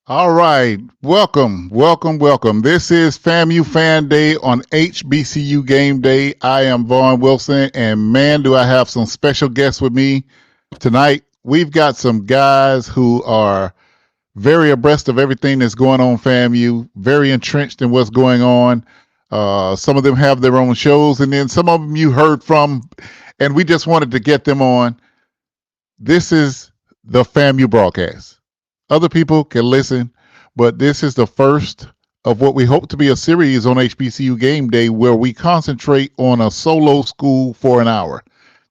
All right. Welcome, welcome, welcome. This is FAMU Fan Day on HBCU Game Day. I am Vaughn Wilson, and man, do I have some special guests with me tonight. We've got some guys who are very abreast of everything that's going on FAMU, very entrenched in what's going on. Some of them have their own shows, and then some of them you heard from, and we just wanted to get them on. This is the FAMU broadcast. Other people can listen, but this is the first of what we hope to be a series on HBCU Game Day where we concentrate on a solo school for an hour.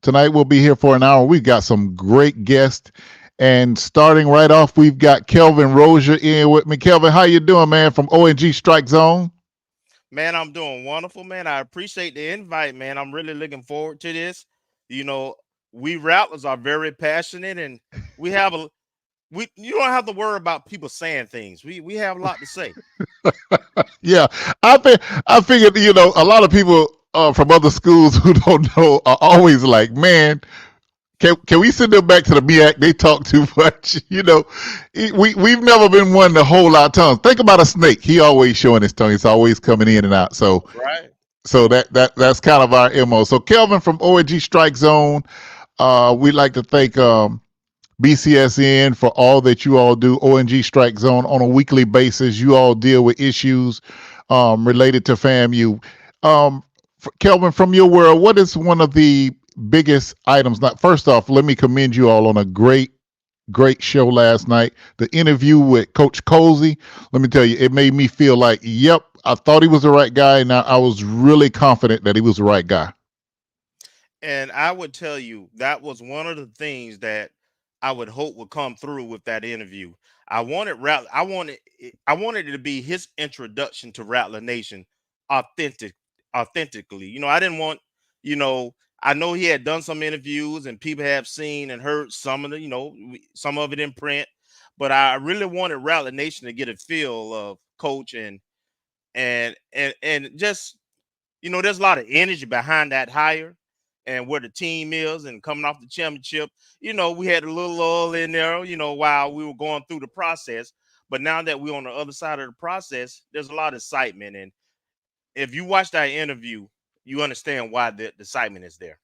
Tonight we'll be here for an hour. We've got some great guests. And starting right off, we've got Kelvin Rozier in with me. Kelvin, how you doing, man, from ONG Strike Zone? Man, I'm doing wonderful, man. I appreciate the invite, man. I'm really looking forward to this. You know, we Rattlers are very passionate, and we have a we. You don't have to worry about people saying things. We have a lot to say. Yeah, I figured, a lot of people from other schools who don't know are always like, man, can we send them back to the MEAC? They talk too much. We've never been one to hold our tongues. Think about a snake. He always showing his tongue. He's always coming in and out. So Right. so that's kind of our MO. So Kelvin from ONG Strike Zone, we'd like to thank BCSN for all that you all do. ONG Strike Zone on a weekly basis. You all deal with issues related to FAMU. Kelvin, from your world, what is one of the biggest items? Not first off, let me commend you all on a great show last night. The interview with Coach Cozy. Let me tell you, it made me feel like, yep, I thought he was the right guy, and I was really confident that he was the right guy. And I would tell you that was one of the things that I would hope would come through with that interview. I wanted it to be his introduction to Rattler Nation authentic authentically. I didn't want, you know, I know he had done some interviews and people have seen and heard some of the, some of it in print, but I really wanted Rattler Nation to get a feel of coach and just there's a lot of energy behind that hire and where the team is and coming off the championship. We had a little lull in there, while we were going through the process. But now that we're on the other side of the process, there's a lot of excitement. And if you watch that interview, you understand why the excitement is there.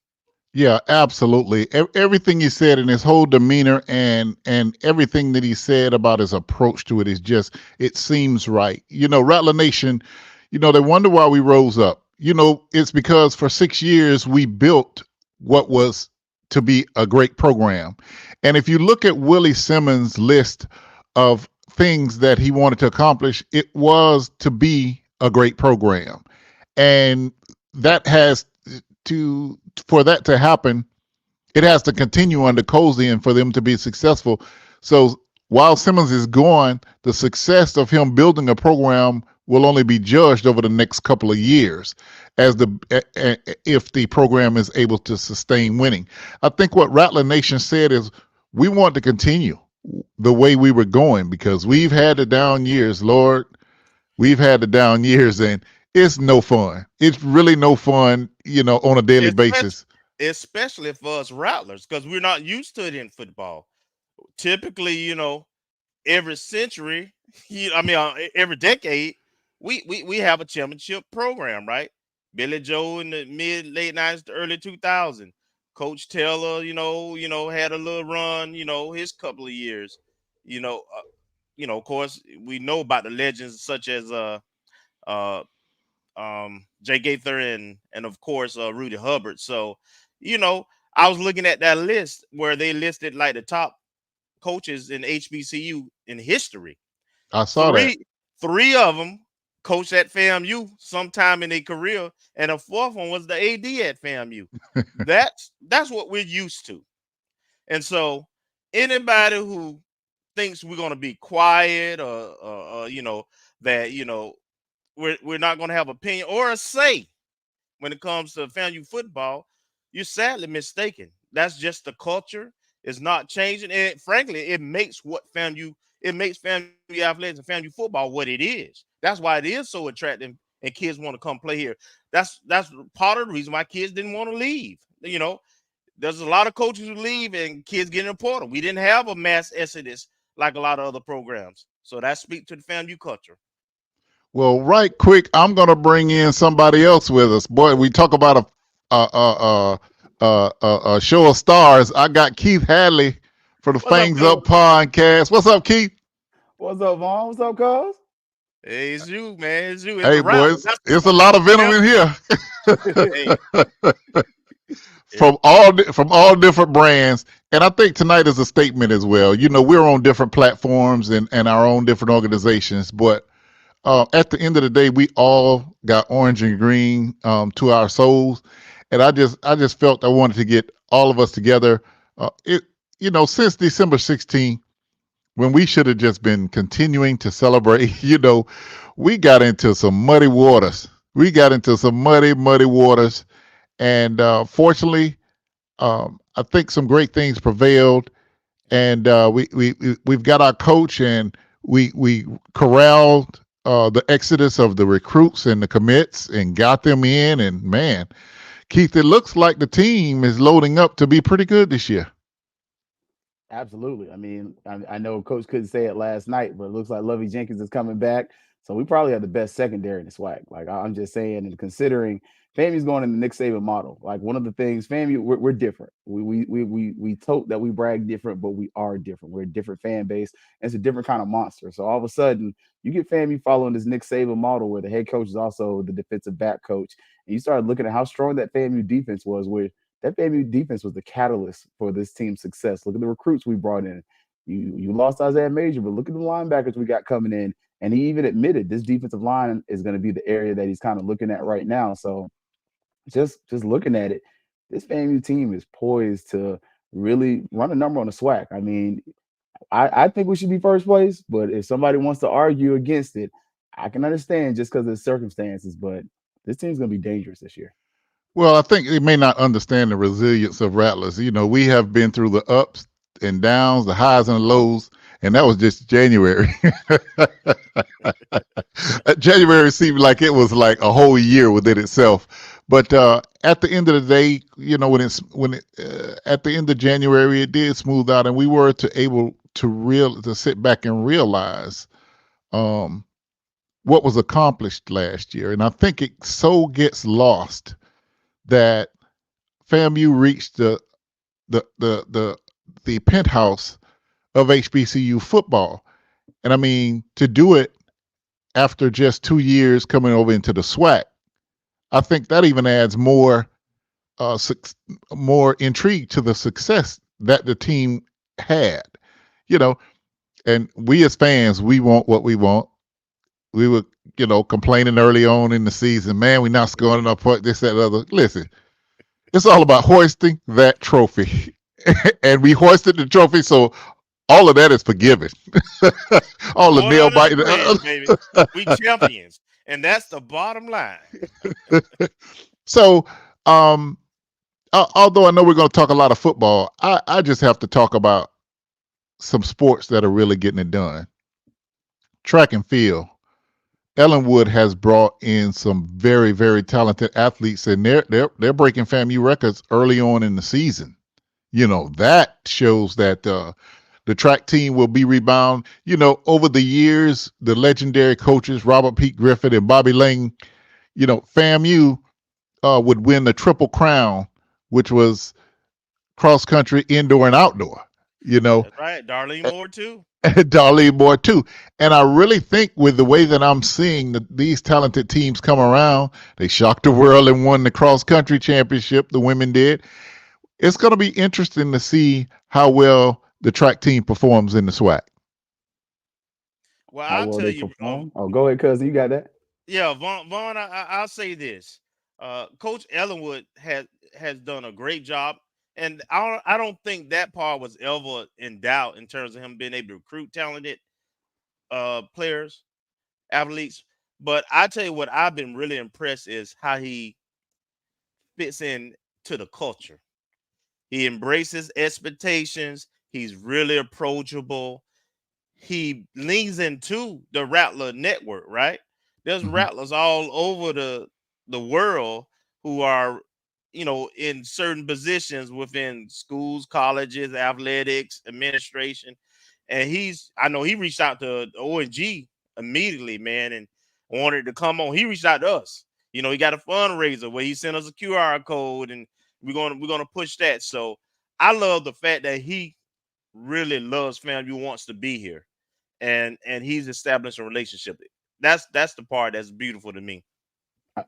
Yeah, absolutely. Everything he said and his whole demeanor and everything that he said about his approach to it is just it seems right. Rattler Nation, they wonder why we rose up. It's because for 6 years we built what was to be a great program. And if you look at Willie Simmons' list of things that he wanted to accomplish, it was to be a great program. And that has to for that to happen, it has to continue under Cozy and for them to be successful. So while Simmons is gone, the success of him building a program will only be judged over the next couple of years as if the program is able to sustain winning. I think what Rattler Nation said is we want to continue the way we were going because we've had the down years, Lord. We've had the down years and it's no fun. It's really no fun, on a daily Especially, basis. especially for us Rattlers, because we're not used to it in football. Typically, every century, every decade, we have a championship program, right? Billy Joe in the mid late '90s to early 2000. Coach Taylor, had a little run, his couple of years. You know, uh, of course, we know about the legends such as uh Jay Gaither and of course Rudy Hubbard. So, you know, I was looking at that list where they listed like the top coaches in HBCU in history. I saw that. Three of them coached at FAMU sometime in their career, and the fourth one was the AD at FAMU. That's what we're used to. And so anybody who thinks we're going to be quiet or that we're not going to have opinion or a say when it comes to FAMU football, you're sadly mistaken. That's just the culture. It's not changing. And frankly, it makes FAMU athletics and FAMU football what it is. That's why it is so attractive and kids want to come play here. That's part of the reason why kids didn't want to leave. There's a lot of coaches who leave and kids get in the portal. We didn't have a mass exodus like a lot of other programs. So that speaks to the FAMU culture. Well, right quick, I'm gonna bring in somebody else with us. Boy, we talk about a show of stars. I got Keith Hadley for the What's up, Fangs Coach? Up podcast. What's up, Keith? What's up, Vaughn? What's up, cuz? Hey, it's you, man. It's you. It's Hey, the Rattler. boys, That's it's a what lot of venom in champion. here. Hey, yeah. From all different brands, and I think tonight is a statement as well. You know, we're on different platforms and our own different organizations, but at the end of the day, we all got orange and green to our souls, and I just felt I wanted to get all of us together. It since December 16th, when we should have just been continuing to celebrate, we got into some muddy waters. We got into some muddy waters, and fortunately, I think some great things prevailed, and we've got our coach, and we corralled the exodus of the recruits and the commits and got them in. And man, Keith, it looks like the team is loading up to be pretty good this year. Absolutely. I mean, I know Coach couldn't say it last night, but it looks like Lovey Jenkins is coming back. So we probably have the best secondary in the swag. Like I'm just saying, and considering FAMU's going in the Nick Saban model, like one of the things FAMU, we're different. We tote that we brag different, but we are different. We're a different fan base. And it's a different kind of monster. So all of a sudden, you get FAMU following this Nick Saban model, where the head coach is also the defensive back coach, and you started looking at how strong that FAMU defense was, where that FAMU defense was the catalyst for this team's success. Look at the recruits we brought in. You lost Isaiah Major, but look at the linebackers we got coming in. And he even admitted this defensive line is going to be the area that he's kind of looking at right now. So just looking at it, this FAMU team is poised to really run a number on the SWAC. I mean, I think we should be first place, but if somebody wants to argue against it, I can understand just because of the circumstances. But this team's going to be dangerous this year. Well, I think they may not understand the resilience of Rattlers. You know, we have been through the ups and downs, the highs and the lows, and that was just January. January seemed like it was like a whole year within itself. But at the end of the day, at the end of January, it did smooth out, and we were to sit back and realize um, what was accomplished last year. And I think it so gets lost that FAMU reached the the the the penthouse of HBCU football. And I mean, to do it after just 2 years coming over into the SWAC, I think that even adds uh, more intrigue to the success that the team had. You know, and we as fans, we want what we want. We were, complaining early on in the season, man, we're not scoring enough points, this, that, other. Listen, it's all about hoisting that trophy. And we hoisted the trophy, so all of that is forgiven. All the Going nail under the biting. bridge, baby. We champions. And that's the bottom line. So, um, although I know we're going to talk a lot of football, I just have to talk about some sports that are really getting it done. Track and field. Ellenwood has brought in some very, very talented athletes, and they're breaking FAMU records early on in the season. That shows that the track team will be rebound. Over the years, the legendary coaches Robert Pete Griffith and Bobby Lang, FAMU would win the Triple Crown, which was cross country, indoor, and outdoor. You know, That's right. Darlene Moore, too. Darlene Moore too. And I really think with the way that I'm seeing these talented teams come around, they shocked the world and won the cross country championship. The women did. It's going to be interesting to see how well the track team performs in the SWAC. Well, How I'll well tell they you, perform. Oh, go ahead, cousin. You got that? yeah, Vaughn, I'll say this. Coach Ellenwood has done a great job, and I don't think that part was ever in doubt in terms of him being able to recruit talented players, athletes. But I tell you what, I've been really impressed is how he fits in to the culture. He embraces expectations. He's really approachable. He leans into the Rattler network, right? There's Mm-hmm. Rattlers all over the world who are, in certain positions within schools, colleges, athletics, administration. and I know he reached out to the ONG immediately, man, and wanted to come on. He reached out to us. He got a fundraiser where he sent us a QR code, and we're gonna push that. So I love the fact that he really loves FAMU, wants to be here, and he's established a relationship. That's the part that's beautiful to me.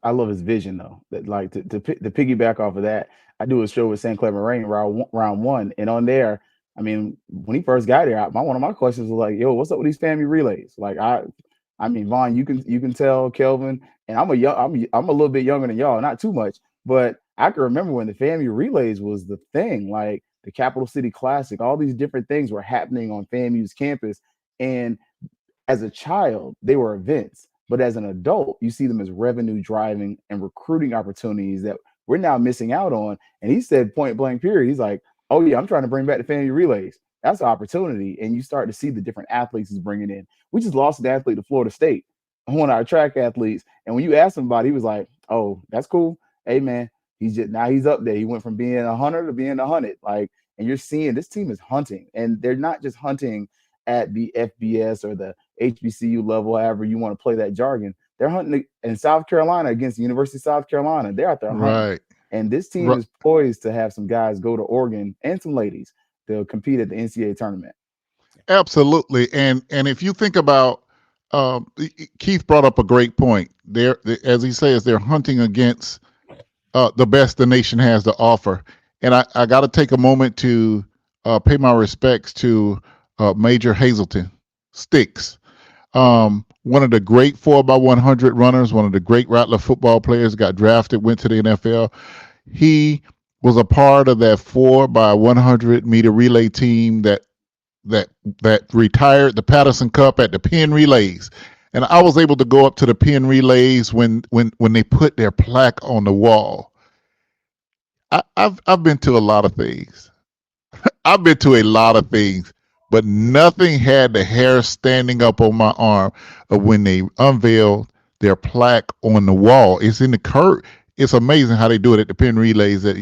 I love his vision though. That like to piggyback off of that, I do a show with St. Clair Moraine round one, and on there, I mean, when he first got there, one of my questions was like, "Yo, what's up with these family relays?" Like I mean, Vaughn, you can tell Kelvin, and I'm a little bit younger than y'all, not too much, but I can remember when the family relays was the thing, like the Capital City Classic, all these different things were happening on FAMU's campus, and as a child, they were events, but as an adult, you see them as revenue driving and recruiting opportunities that we're now missing out on. And he said point blank period, he's like, "Oh yeah, I'm trying to bring back the family relays. That's an opportunity." And you start to see the different athletes he's bringing in. We just lost an athlete to Florida State, one of our track athletes. And when you ask him about it, he was like, "Oh, that's cool. Hey man, he's up there. He went from being a hunter to being a hunted." Like, and you're seeing this team is hunting, and they're not just hunting at the FBS or the HBCU level, however you want to play that jargon. They're hunting in South Carolina against the University of South Carolina. They're out there hunting. Right. And this team Ri- is poised to have some guys go to Oregon and some ladies to compete at the NCAA tournament. Absolutely. And if you think about, Keith brought up a great point. As he says, they're hunting against the best the nation has to offer. And I got to take a moment to pay my respects to Major Hazelton Sticks, one of the great 4x100 runners, one of the great Rattler football players, got drafted, went to the NFL. He was a part of that 4x100 meter relay team that that retired the Patterson Cup at the Penn Relays. And I was able to go up to the Penn Relays when they put their plaque on the wall. I've been to a lot of things. I've been to a lot of things, but nothing had the hair standing up on my arm of when they unveiled their plaque on the wall. It's in the curve. It's amazing how they do it at the Penn Relays at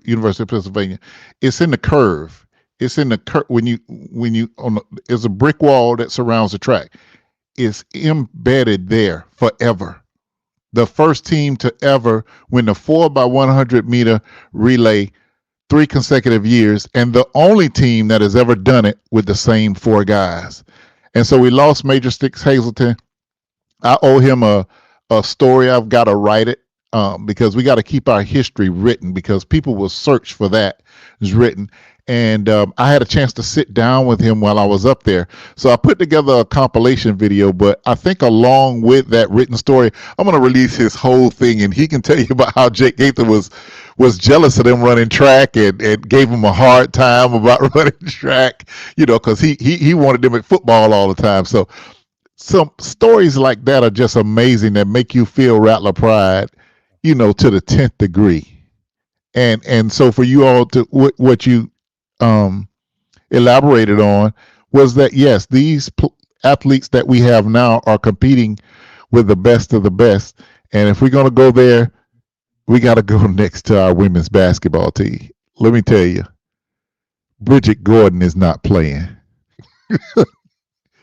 University of Pennsylvania. It's in the curve. It's in the curve when you on the, there's a brick wall that surrounds the track. It's embedded there forever. The first team to ever win the 4x100 meter relay 3 consecutive years, and the only team that has ever done it with the same 4 guys. And so we lost Major Sticks Hazelton. I owe him a story. I've got to write it, because we got to keep our history written, because people will search for that is written. And I had a chance to sit down with him while I was up there. So I put together a compilation video, but I think along with that written story, I'm going to release his whole thing, and he can tell you about how Jake Gaither was jealous of them running track, and gave him a hard time about running track, because he wanted them at football all the time. So some stories like that are just amazing, that make you feel Rattler pride, to the 10th degree. And so for you all to what you um, elaborated on was that, yes, these athletes that we have now are competing with the best of the best. And if we're going to go there, we got to go next to our women's basketball team. Let me tell you, Bridget Gordon is not playing.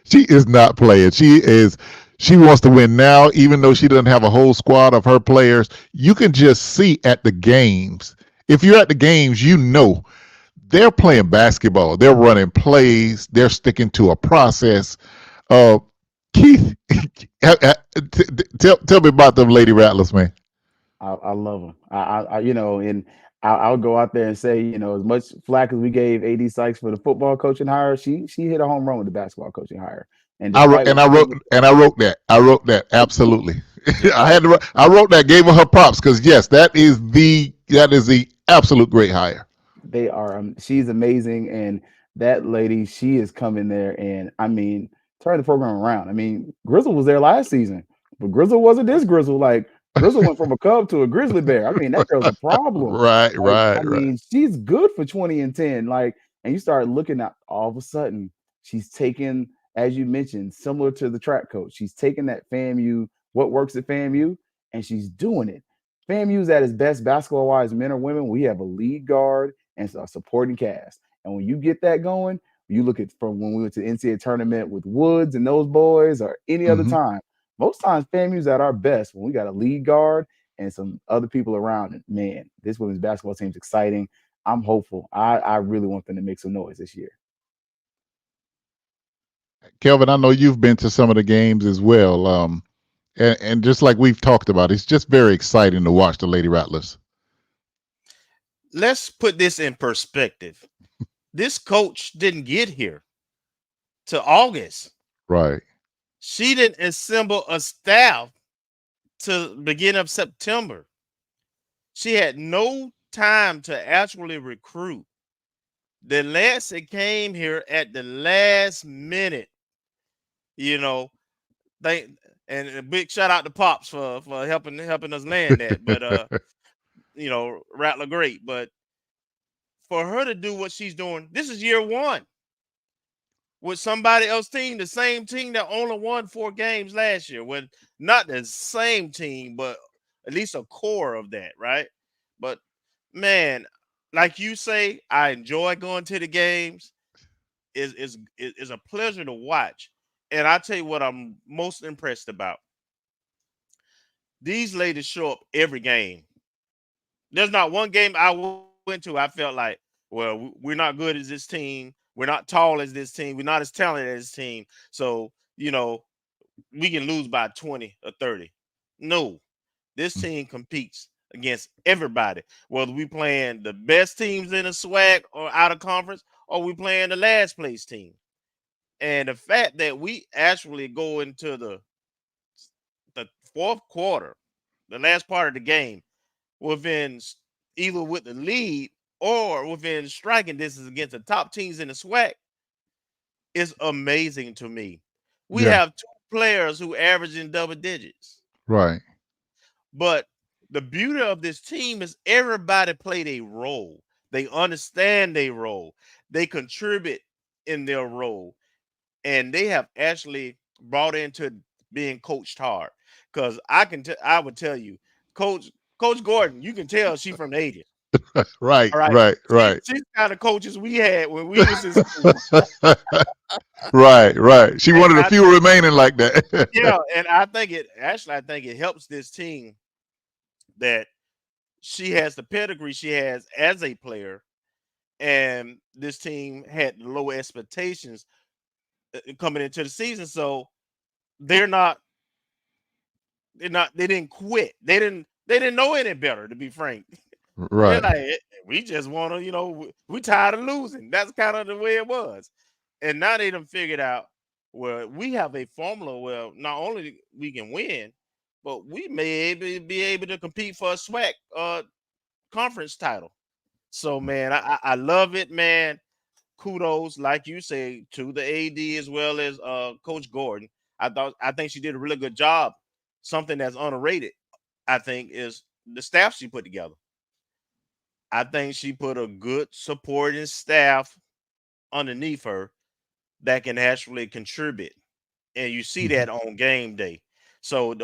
She is not playing. She wants to win now, even though she doesn't have a whole squad of her players. You can just see at the games. If you're at the games, they're playing basketball. They're running plays. They're sticking to a process. Uh, Keith, tell me about them Lady Rattlers, man. I love them. And I'll go out there and say, as much flack as we gave AD Sykes for the football coaching hire, she hit a home run with the basketball coaching hire. And I wrote despite what some people, and I wrote that absolutely. I wrote that, gave her props, because yes, that is the absolute great hire. they are, she's amazing, and that lady, she is coming there, and I mean, turn the program around. I mean, Grizzle was there last season, but Grizzle wasn't this Grizzle. Like Grizzle went from a Cub to a Grizzly Bear. I mean, that girl's a problem. Right, Like, right, I right. mean, she's good for 20 and 10. Like, and you start looking at all of a sudden, she's taken, as you mentioned, similar to the track coach, she's taken that FAMU, what works at FAMU, and she's doing it. FAMU's at its best basketball wise, men or women. We have a lead guard and a supporting cast. And when you get that going, You look at from when we went to the NCAA tournament with Woods and those boys, or any other Hmm. time. Most times, FAMU's at our best when we got a lead guard and some other people around it. Man, this women's basketball team's exciting. I'm hopeful. I really want them to make some noise this year. Kelvin, I know you've been to some of the games as well. And just like we've talked about, it's just very exciting to watch the Lady Rattlers. Let's put this in perspective. This coach didn't get here to August. Right. She didn't assemble a staff to the beginning of September. She had no time to actually recruit. The Lancet came here at the last minute, you know. They and a big shout out to Pops for helping us land that. But Rattler great. But for her to do what she's doing, this is year one with somebody else team, the same team that only won 4 games last year. With not the same team, but at least a core of that, right? But man, like you say, I enjoy going to the games. Is a pleasure to watch. And I tell you what I'm most impressed about. These ladies show up every game. There's not one game I went to I felt like, well, we're not good as this team. We're not tall as this team. We're not as talented as this team. So, we can lose by 20 or 30. No, this team competes against everybody, whether we playing the best teams in the SWAC or out of conference, or we playing the last place team. And the fact that we actually go into the fourth quarter, the last part of the game, within either with the lead or within striking distance against the top teams in the SWAC is amazing to me. We Yeah. have 2 players who average in double digits. Right. But the beauty of this team is everybody played a role. They understand their role. They contribute in their role. And they have actually brought into being coached hard. Because I would tell you, Coach Gordon, you can tell she from the 80s. Right. All right. Right. Right. She's the kind of coaches we had when we was in school. Right. Right. She And wanted a I few remaining like that. yeah, and I think it helps this team that she has the pedigree she has as a player, and this team had low expectations coming into the season, so they're not they didn't quit. They didn't know any better, to be frank. They're Right. like, we just want to, we tired of losing. That's kind of the way it was. And now they done figured out, well, we have a formula where not only we can win, but we may be able to compete for a SWAC conference title. So man, I love it, man. Kudos, like you say, to the AD as well as Coach Gordon. I think she did a really good job. Something that's underrated, I think, is the staff she put together. I think she put a good supporting staff underneath her that can actually contribute. And you see Mhm. that on game day. So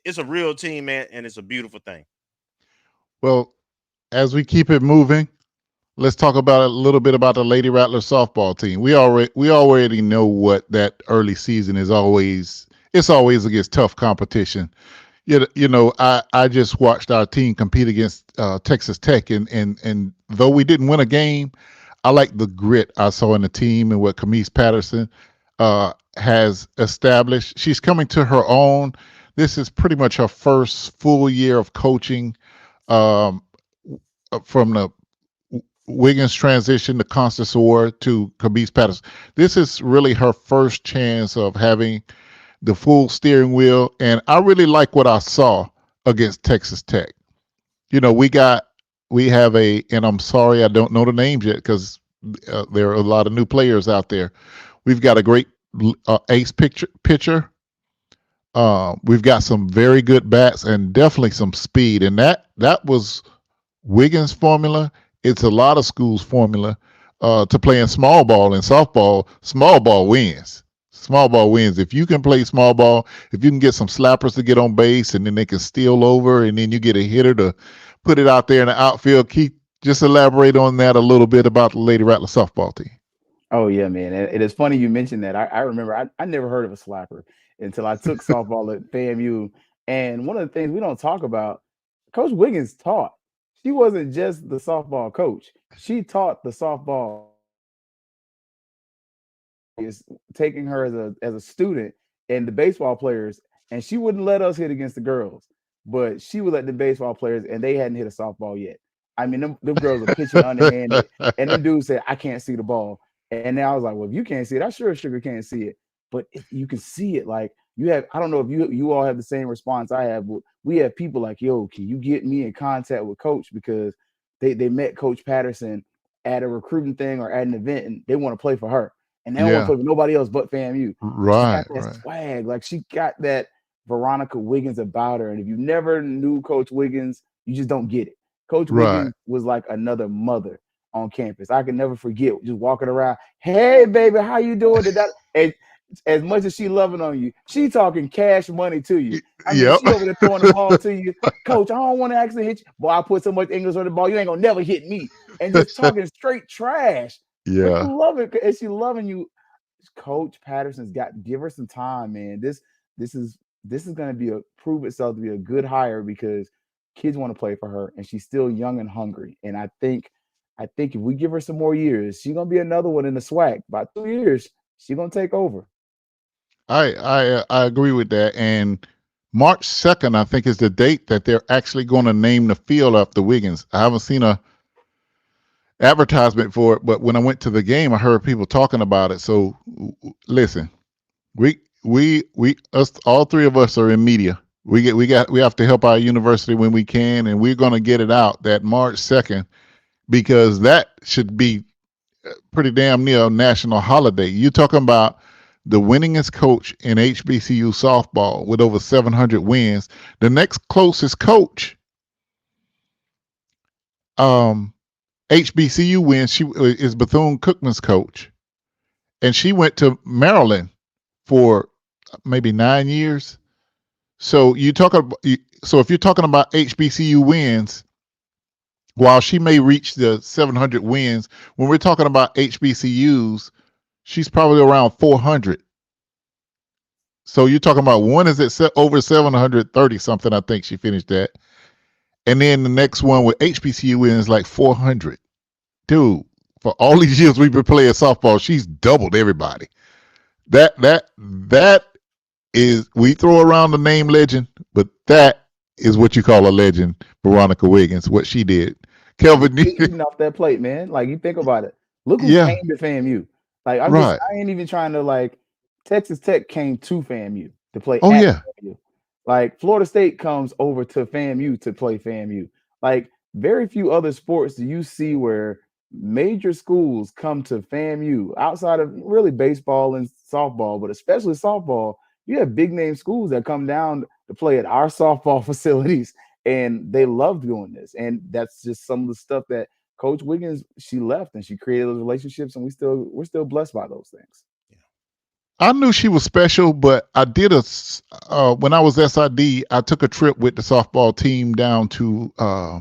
it's a real team, man, and it's a beautiful thing. Well, as we keep it moving, let's talk about a little bit about the Lady Rattler softball team. We already know what that early season is always. It's always against tough competition. I just watched our team compete against Texas Tech, and though we didn't win a game, I like the grit I saw in the team and what Camise Patterson has established. She's coming to her own. This is pretty much her first full year of coaching um, from the Wiggins transition to Constance Orr to Camise Patterson. This is really her first chance of having the full steering wheel, and I really like what I saw against Texas Tech. We have and I'm sorry I don't know the names yet because there are a lot of new players out there. We've got a great ace pitcher. We've got some very good bats and definitely some speed, and that was Wiggins' formula. It's a lot of schools' formula to play in small ball and softball. Small ball wins. Small ball wins. If you can play small ball, if you can get some slappers to get on base and then they can steal over and then you get a hitter to put it out there in the outfield. Keith, just elaborate on that a little bit about the Lady Rattler softball team. Oh yeah, man. And it is funny you mentioned that. I remember I never heard of a slapper until I took softball at FAMU. And one of the things we don't talk about, Coach Wiggins taught. She wasn't just the softball coach. She taught the softball is taking her as a student and the baseball players, and she wouldn't let us hit against the girls, but she would let the baseball players, and they hadn't hit a softball yet. I mean, them girls are pitching underhanded, and them dudes said, "I can't see the ball." And then I was like, "Well, if you can't see it, I sure Sugar can't see it." But you can see it. Like you have, I don't know if you all have the same response I have, but we have people like, "Yo, can you get me in contact with Coach because they met Coach Patterson at a recruiting thing or at an event, and they want to play for her." And they don't want to Yeah. play with nobody else but FAMU. She's got Right. that Right. swag. Like she got that Veronica Wiggins about her. And if you never knew Coach Wiggins, you just don't get it. Coach Right. Wiggins was like another mother on campus. I can never forget just walking around. Hey, baby, how you doing? And as much as she loving on you, she talking cash money to you. I mean, Yep. she over there throwing the ball to you. Coach, I don't want to actually hit you. Boy, I put so much English on the ball. You ain't gonna never hit me. And just talking straight trash. But Yeah. you love it, and she loving you. Coach Patterson's got give her some time, man. This is this is going to be a prove itself to be a good hire because kids want to play for her, and she's still young and hungry. And I think if we give her some more years, she's gonna be another one in the swag. By 2 years, she's gonna take over. I agree with that. And March 2nd, I think, is the date that they're actually going to name the field after Wiggins. I haven't seen a advertisement for it, but when I went to the game, I heard people talking about it. So listen, us all three of us are in media. We have to help our university when we can, and we're going to get it out that March 2nd because that should be pretty damn near a national holiday. You're talking about the winningest coach in HBCU softball with over 700 wins. The next closest coach, um, HBCU wins, she is Bethune Cookman's coach, and she went to Maryland for maybe 9 years. So you talk about so if you're talking about HBCU wins, while she may reach the 700 wins, when we're talking about HBCUs, she's probably around 400. So you're talking about one is at over 730 something. I think she finished that, and then the next one with HBCU wins like 400. Dude, for all these years we've been playing softball, she's doubled everybody. That is we throw around the name legend, but that is what you call a legend, Veronica Wiggins, what she did. And she's Kelvin, still eating off that plate, man. Like you think about it. Look who yeah, came to FAMU. Like right. I ain't even trying to like Texas Tech came to FAMU to play Oh at yeah, FAMU. Like Florida State comes over to FAMU to play FAMU. Like very few other sports do you see where major schools come to FAMU outside of really baseball and softball, but especially softball. You have big name schools that come down to play at our softball facilities and they loved doing this. And that's just some of the stuff that Coach Wiggins she left and she created those relationships, and we're still blessed by those things. I knew she was special, but I did when I was SID, I took a trip with the softball team down to I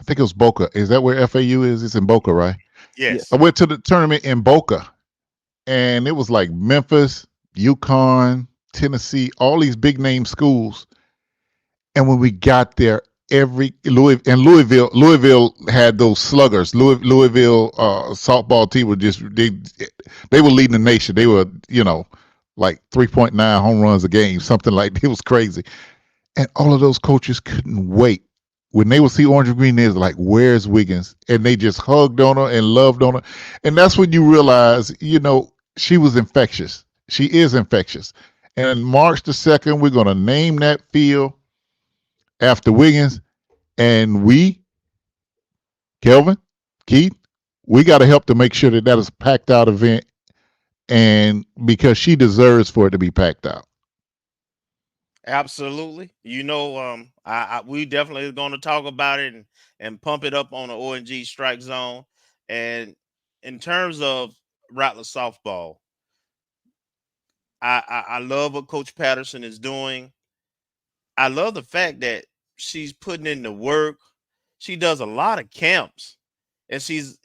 think it was Boca. Is that where FAU is? It's in Boca, right? I Yes. Yes. went to the tournament in Boca, and it was like Memphis, UConn, Tennessee, all these big name schools. And when we got there, Louisville had those sluggers. Louisville softball team were just they were leading the nation. They were like 3.9 home runs a game, something like that. It was crazy. And all of those coaches couldn't wait. When they would see Orange and Green, they was like, "Where's Wiggins?" And they just hugged on her and loved on her. And that's when you realize, she was infectious. She is infectious. And March the 2nd, we're gonna name that field after Wiggins. And Kelvin, Keith, we got to help to make sure that is a packed out event, and because she deserves for it to be packed out. Absolutely. We definitely going to talk about it and pump it up on the ONG strike zone. And in terms of Rattler softball, I love what Coach Patterson is doing. I love the fact that she's putting in the work. She does a lot of camps and she's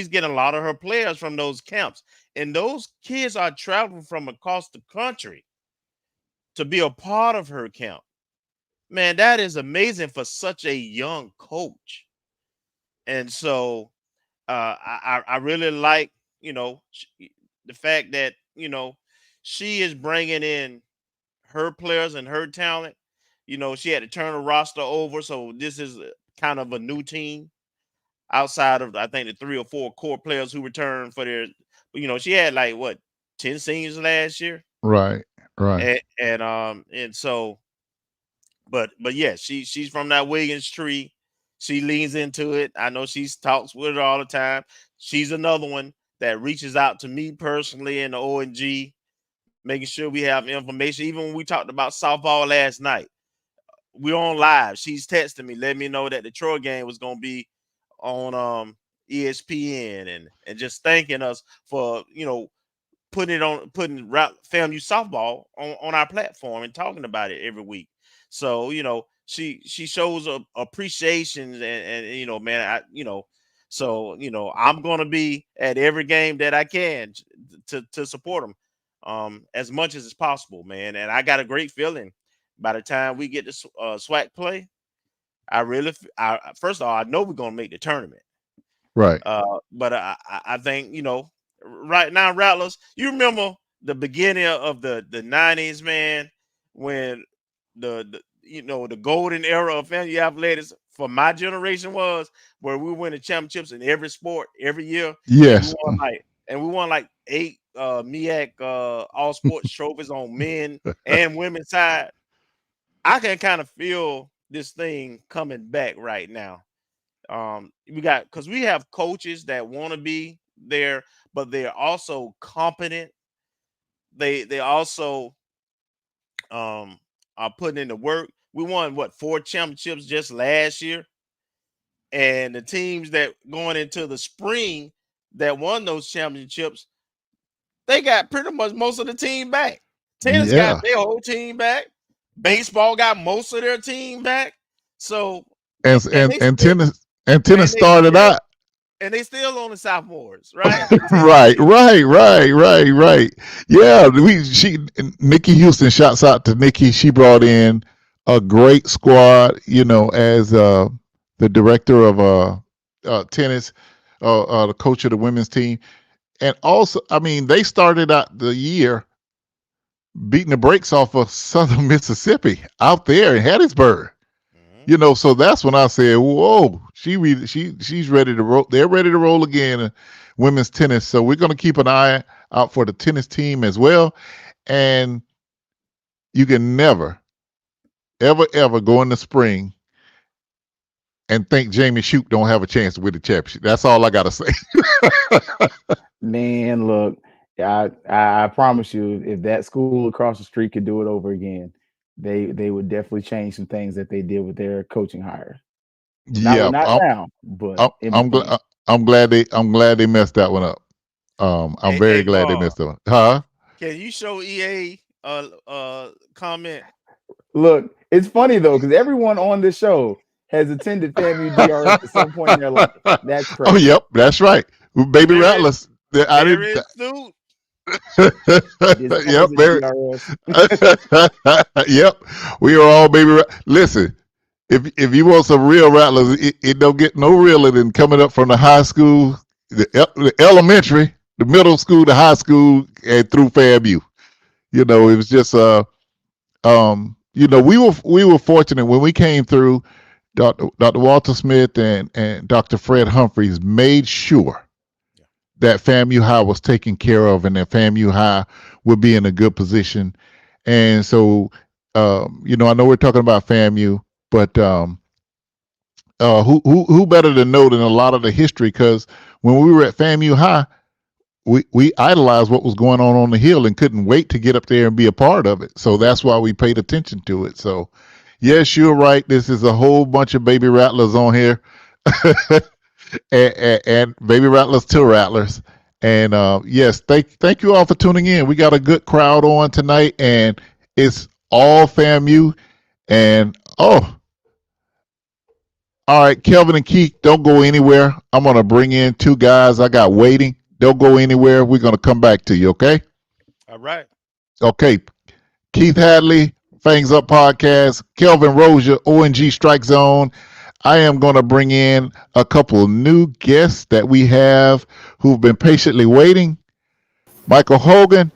getting a lot of her players from those camps, and those kids are traveling from across the country to be a part of her camp. Man, that is amazing for such a young coach. And so I really like, the fact that, she is bringing in her players and her talent. She had to turn the roster over, so this is kind of a new team outside of, I think, the 3 or 4 core players who returned for their. She had like what 10 seniors last year, Right. Right. and so, but yeah, she's from that Wiggins tree. She leans into it. I know she talks with her all the time. She's another one that reaches out to me personally in the ONG, making sure we have information. Even when we talked about softball last night, we're on live. She's texting me, letting me know that the Troy game was gonna be on ESPN, and just thanking us for putting FAMU softball on our platform and talking about it every week. So she shows appreciation, and man, so I'm gonna be at every game that I can to support them as much as possible, man. And I got a great feeling by the time we get to SWAC play. First of all, I know we're gonna make the tournament. Right. But I think right now, Rattlers, you remember the beginning of the '90s, man, when the golden era of FAMU athletics for my generation was, where we win the championships in every sport every year, and Yes. we won like 8 MEAC all sports trophies on men and women's side. I can kind of feel this thing coming back right now. Because we have coaches that want to be there, but they're also competent. They also are putting in the work. We won 4 championships just last year, and the teams that going into the spring that won those championships, they got pretty much most of the team back. Tennis got Yeah. their whole team back. Baseball got most of their team back. So And and and they and still tennis and and tennis they started still out. and they still on the sophomores, right? Right, right, right, right, right. Yeah, Nikki Houston. Shouts out to Nikki. She brought in a great squad. As the director of tennis, the coach of the women's team, and also, I mean, they started out the year beating the brakes off of Southern Mississippi out there in Hattiesburg. Mhm. So that's when I said, "Whoa, she's ready to roll. They're ready to roll again in women's tennis." So we're going to keep an eye out for the tennis team as well. And you can never, ever, ever go in the spring and think Jamie Shoup don't have a chance to win the championship. That's all I got to say. Man, look, I promise you, if that school across the street could do it over again, they would definitely change some things that they did with their coaching hire. Yeah, Not now, but I'm, in I'm between. glad. I'm glad they messed that one up. I'm Hey, very hey, glad they messed that one. Huh? can you show EA comment? Look, it's funny though, because everyone on this show has attended FAMU DRS at some point in their life. That's Oh, crazy. yep, that's right. Baby Very, Rattlers. I didn't. very astute. This Yep, was at very. DRS. Yep, we are all baby. Listen, if you want some real rattlers, it don't get no realer than coming up from the high school, the elementary, the middle school, the high school, and through FAMU. It was just we were fortunate when we came through. Dr. Walter Smith and Dr. Fred Humphreys made sure Yeah. that FAMU High was taken care of and that FAMU High would be in a good position. And so, I know we're talking about FAMU, but who better to know than a lot of the history? Because when we were at FAMU High, we idolized what was going on the hill and couldn't wait to get up there and be a part of it. So that's why we paid attention to it. So, yes, you're right. This is a whole bunch of baby rattlers on here. and baby rattlers to rattlers. And yes, thank you all for tuning in. We got a good crowd on tonight, and it's all FAMU. And All right, Kelvin and Keith, don't go anywhere. I'm gonna bring in two guys I got waiting. Don't go anywhere. We're gonna come back to you, okay? All right. Okay. Keith Hadley, Fangs Up Podcast, Kelvin Rozier, ONG Strike Zone. I am gonna bring in a couple of new guests that we have who've been patiently waiting. Michael Hogan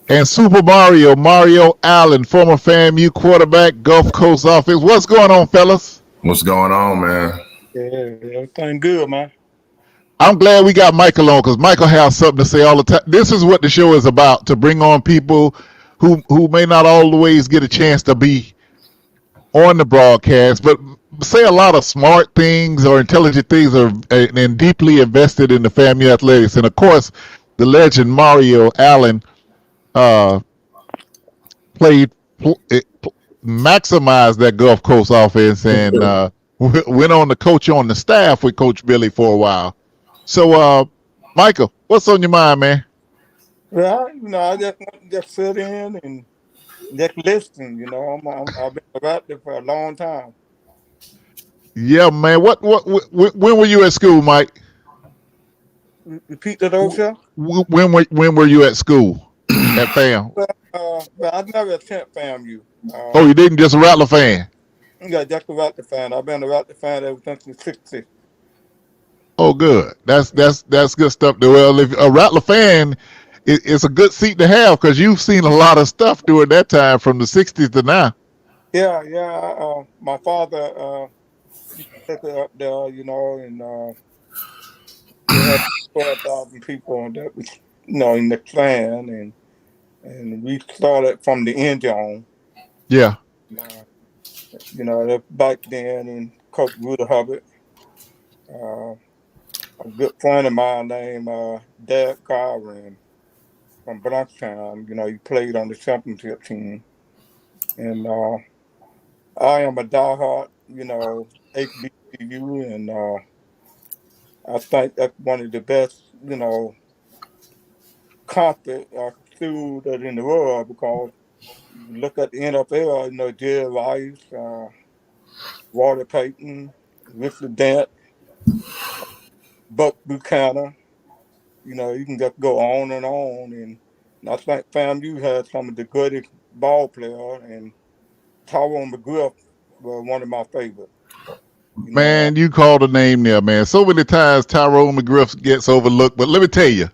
and Super Mario Allen, former FAMU quarterback, Gulf Coast offense. What's going on, fellas? What's going on, man? Yeah, everything good, man. I'm glad we got Michael on because Michael has something to say all the time. This is what the show is about, to bring on people who may not always get a chance to be on the broadcast, but say a lot of smart things or intelligent things or and deeply invested in the family athletics. And of course, the legend Mario Allen uh, played maximized that Gulf Coast offense and went on to coach on the staff with Coach Billy for a while. So, Michael, what's on your mind, man? Well, I just sit in and just listen. I've been about this for a long time. Yeah, man. When were you at school, Mike? Repeat that old self. When were you at school at FAM? But I never attend FAMU. Oh, you didn't, just a Rattler fan. Yeah, just a Rattler fan. I've been a Rattler fan ever since the '60s. Oh, good. That's good stuff. Well, if a Rattler fan, it's a good seat to have because you've seen a lot of stuff during that time from the '60s to now. Yeah, yeah. My father used to take it up there, and they had 12,000 people that was, in the clan, and we started from the end on. Yeah. Uh, that back then, and Coach Rudy Hubbard, uh, a good friend of mine named Dad Garvin from Bronxtown. He played on the championship team, and I am a diehard, HBCU, and I think that's one of the best, conference school that in the world because you look at the NFL, Jerry Rice, Walter Payton, Richard Dent, Buck Buchanan. You can just go on and on. And I think FAMU had some of the greatest ball players, and Tyrone McGriff was one of my favorites. Man, you called a name there, man. So many times Tyrone McGriff gets overlooked, but let me tell you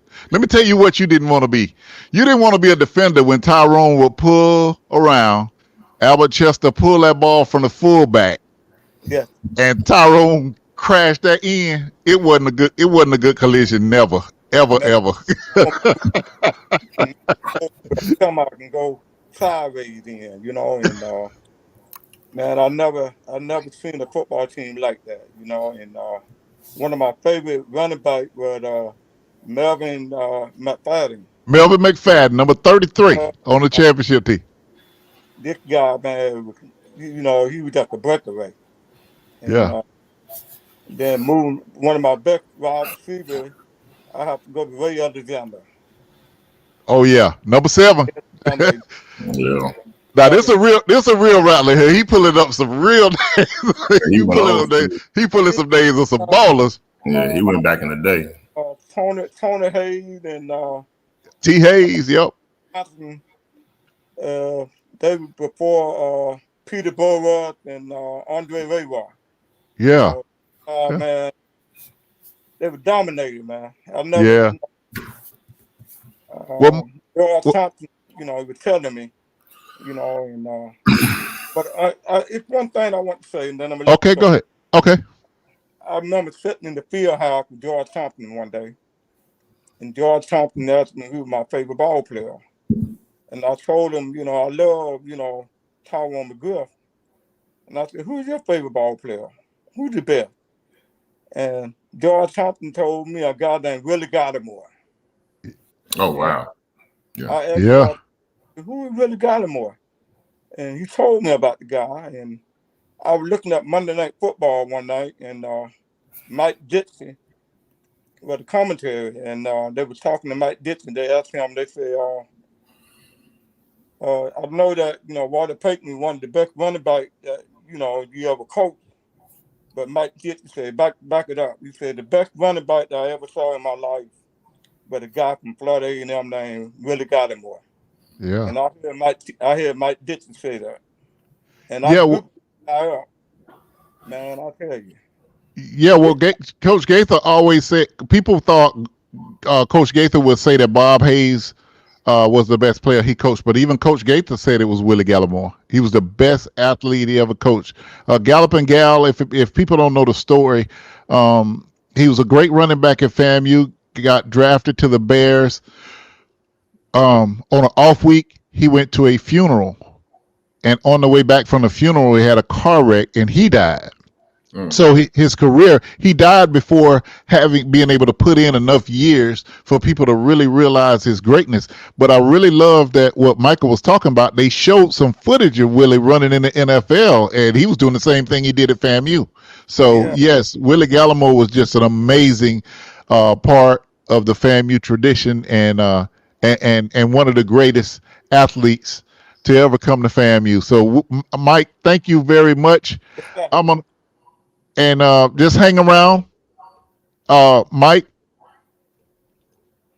what you didn't want to be. You didn't want to be a defender when Tyrone would pull around. Albert Chester pull that ball from the fullback, Yeah. and Tyrone crashed that in. It wasn't a good collision. Never, ever, ever. Come out and go sideways in, and man, I never seen a football team like that, and one of my favorite running back was Melvin McFadden. Melvin McFadden, number 33 on the championship team. This guy, man, he was just a breakaway. And Yeah. then moving one of my best wide receivers, I have to go to Ray Alexander. Oh yeah, number 7. Yeah. Now this a real rattler here. He pulling up some real names. He pulling some names of some ballers. Yeah, he went back in the day. Tony Hayes and T. Hayes, yep. They were before Peter Burrow and Andre Raywar. Yeah. Man, they were dominating, man. Yeah. George Thompson, he was telling me, and but it's one thing I want to say, and then I'm gonna Okay, go ahead. Okay. I remember sitting in the field house with George Thompson one day, and George Thompson asked me who was my favorite ball player, and I told him, I love, Tyrone McGriff, and I said, who's your favorite ball player? Who's the best? And George Thompson told me a guy named Willie Gallimore. Oh wow! Yeah. I asked George, who is Willie Gallimore? And he told me about the guy, and I was looking at Monday Night Football one night, and Mike Dixon was the commentary, and they were talking to Mike Dixon. They asked him, they said, I know that, Walter Payton was one of the best running back that, you ever coached. But Mike Gibson said, back it up. He said the best running back that I ever saw in my life was a guy from Florida A&M named Willie Gallimore. Yeah. And I heard Mike Dixon say that. And I Yeah. looked up. Man, I tell you. Yeah. Well, Coach Gaither always said people thought Coach Gaither would say that Bob Hayes was the best player he coached, but even Coach Gaither said it was Willie Gallimore. He was the best athlete he ever coached. Galloping Gal, if people don't know the story, he was a great running back at FAMU. Got drafted to the Bears. On an off week, he went to a funeral, and on the way back from the funeral, he had a car wreck and he died. So his career, he died before being able to put in enough years for people to really realize his greatness. But I really love that what Michael was talking about. They showed some footage of Willie running in the NFL, and he was doing the same thing he did at FAMU. So yes, Willie Gallimore was just an amazing part of the FAMU tradition, and one of the greatest athletes to ever come to FAMU. So Mike, thank you very much. I'm on. And just hang around, Mike,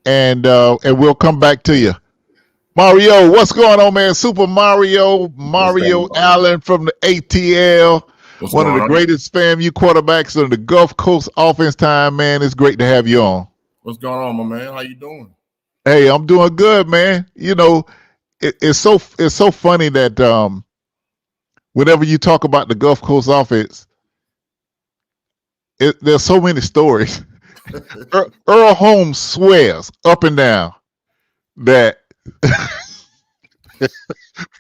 and we'll come back to you. Mario, what's going on, man? Super Mario Allen from the ATL, one of the greatest FAMU quarterbacks of the Gulf Coast offense time, man. It's great to have you on. What's going on, my man? How you doing? Hey, I'm doing good, man. You know, it's so funny that whenever you talk about the Gulf Coast offense, there's so many stories. Earl Holmes swears up and down that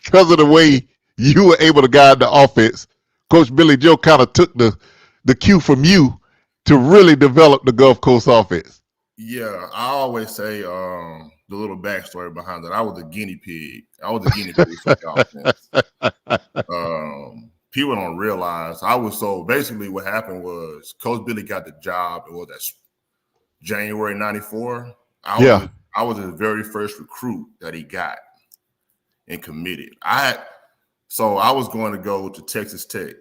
because of the way you were able to guide the offense, Coach Billy Joe kind of took the cue from you to really develop the Gulf Coast offense. Yeah, I always say the little backstory behind that. I was a guinea pig. For the offense. People don't realize basically what happened was Coach Billy got the job. It was that January '94. I was his very first recruit that he got and committed. I was going to go to Texas Tech.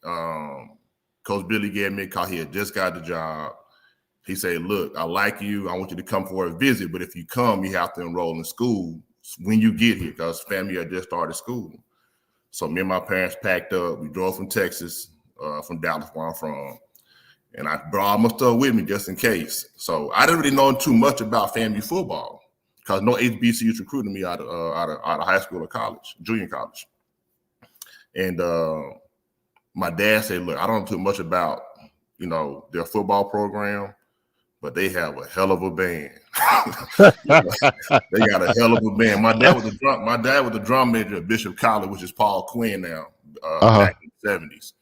Coach Billy gave me a call. He had just got the job. He said, "Look, I like you. I want you to come for a visit, but if you come, you have to enroll in school when you get here because family had just started school." So me and my parents packed up. We drove from Texas, from Dallas, where I'm from, and I brought all my stuff with me just in case. So I didn't really know too much about FAMU football because no HBCUs recruited me out of high school or college, junior college. And my dad said, "Look, I don't know too much about their football program, but they have a hell of a band." They got a hell of a band. My dad was the drum major at Bishop College, which is Paul Quinn now, back in the 70s.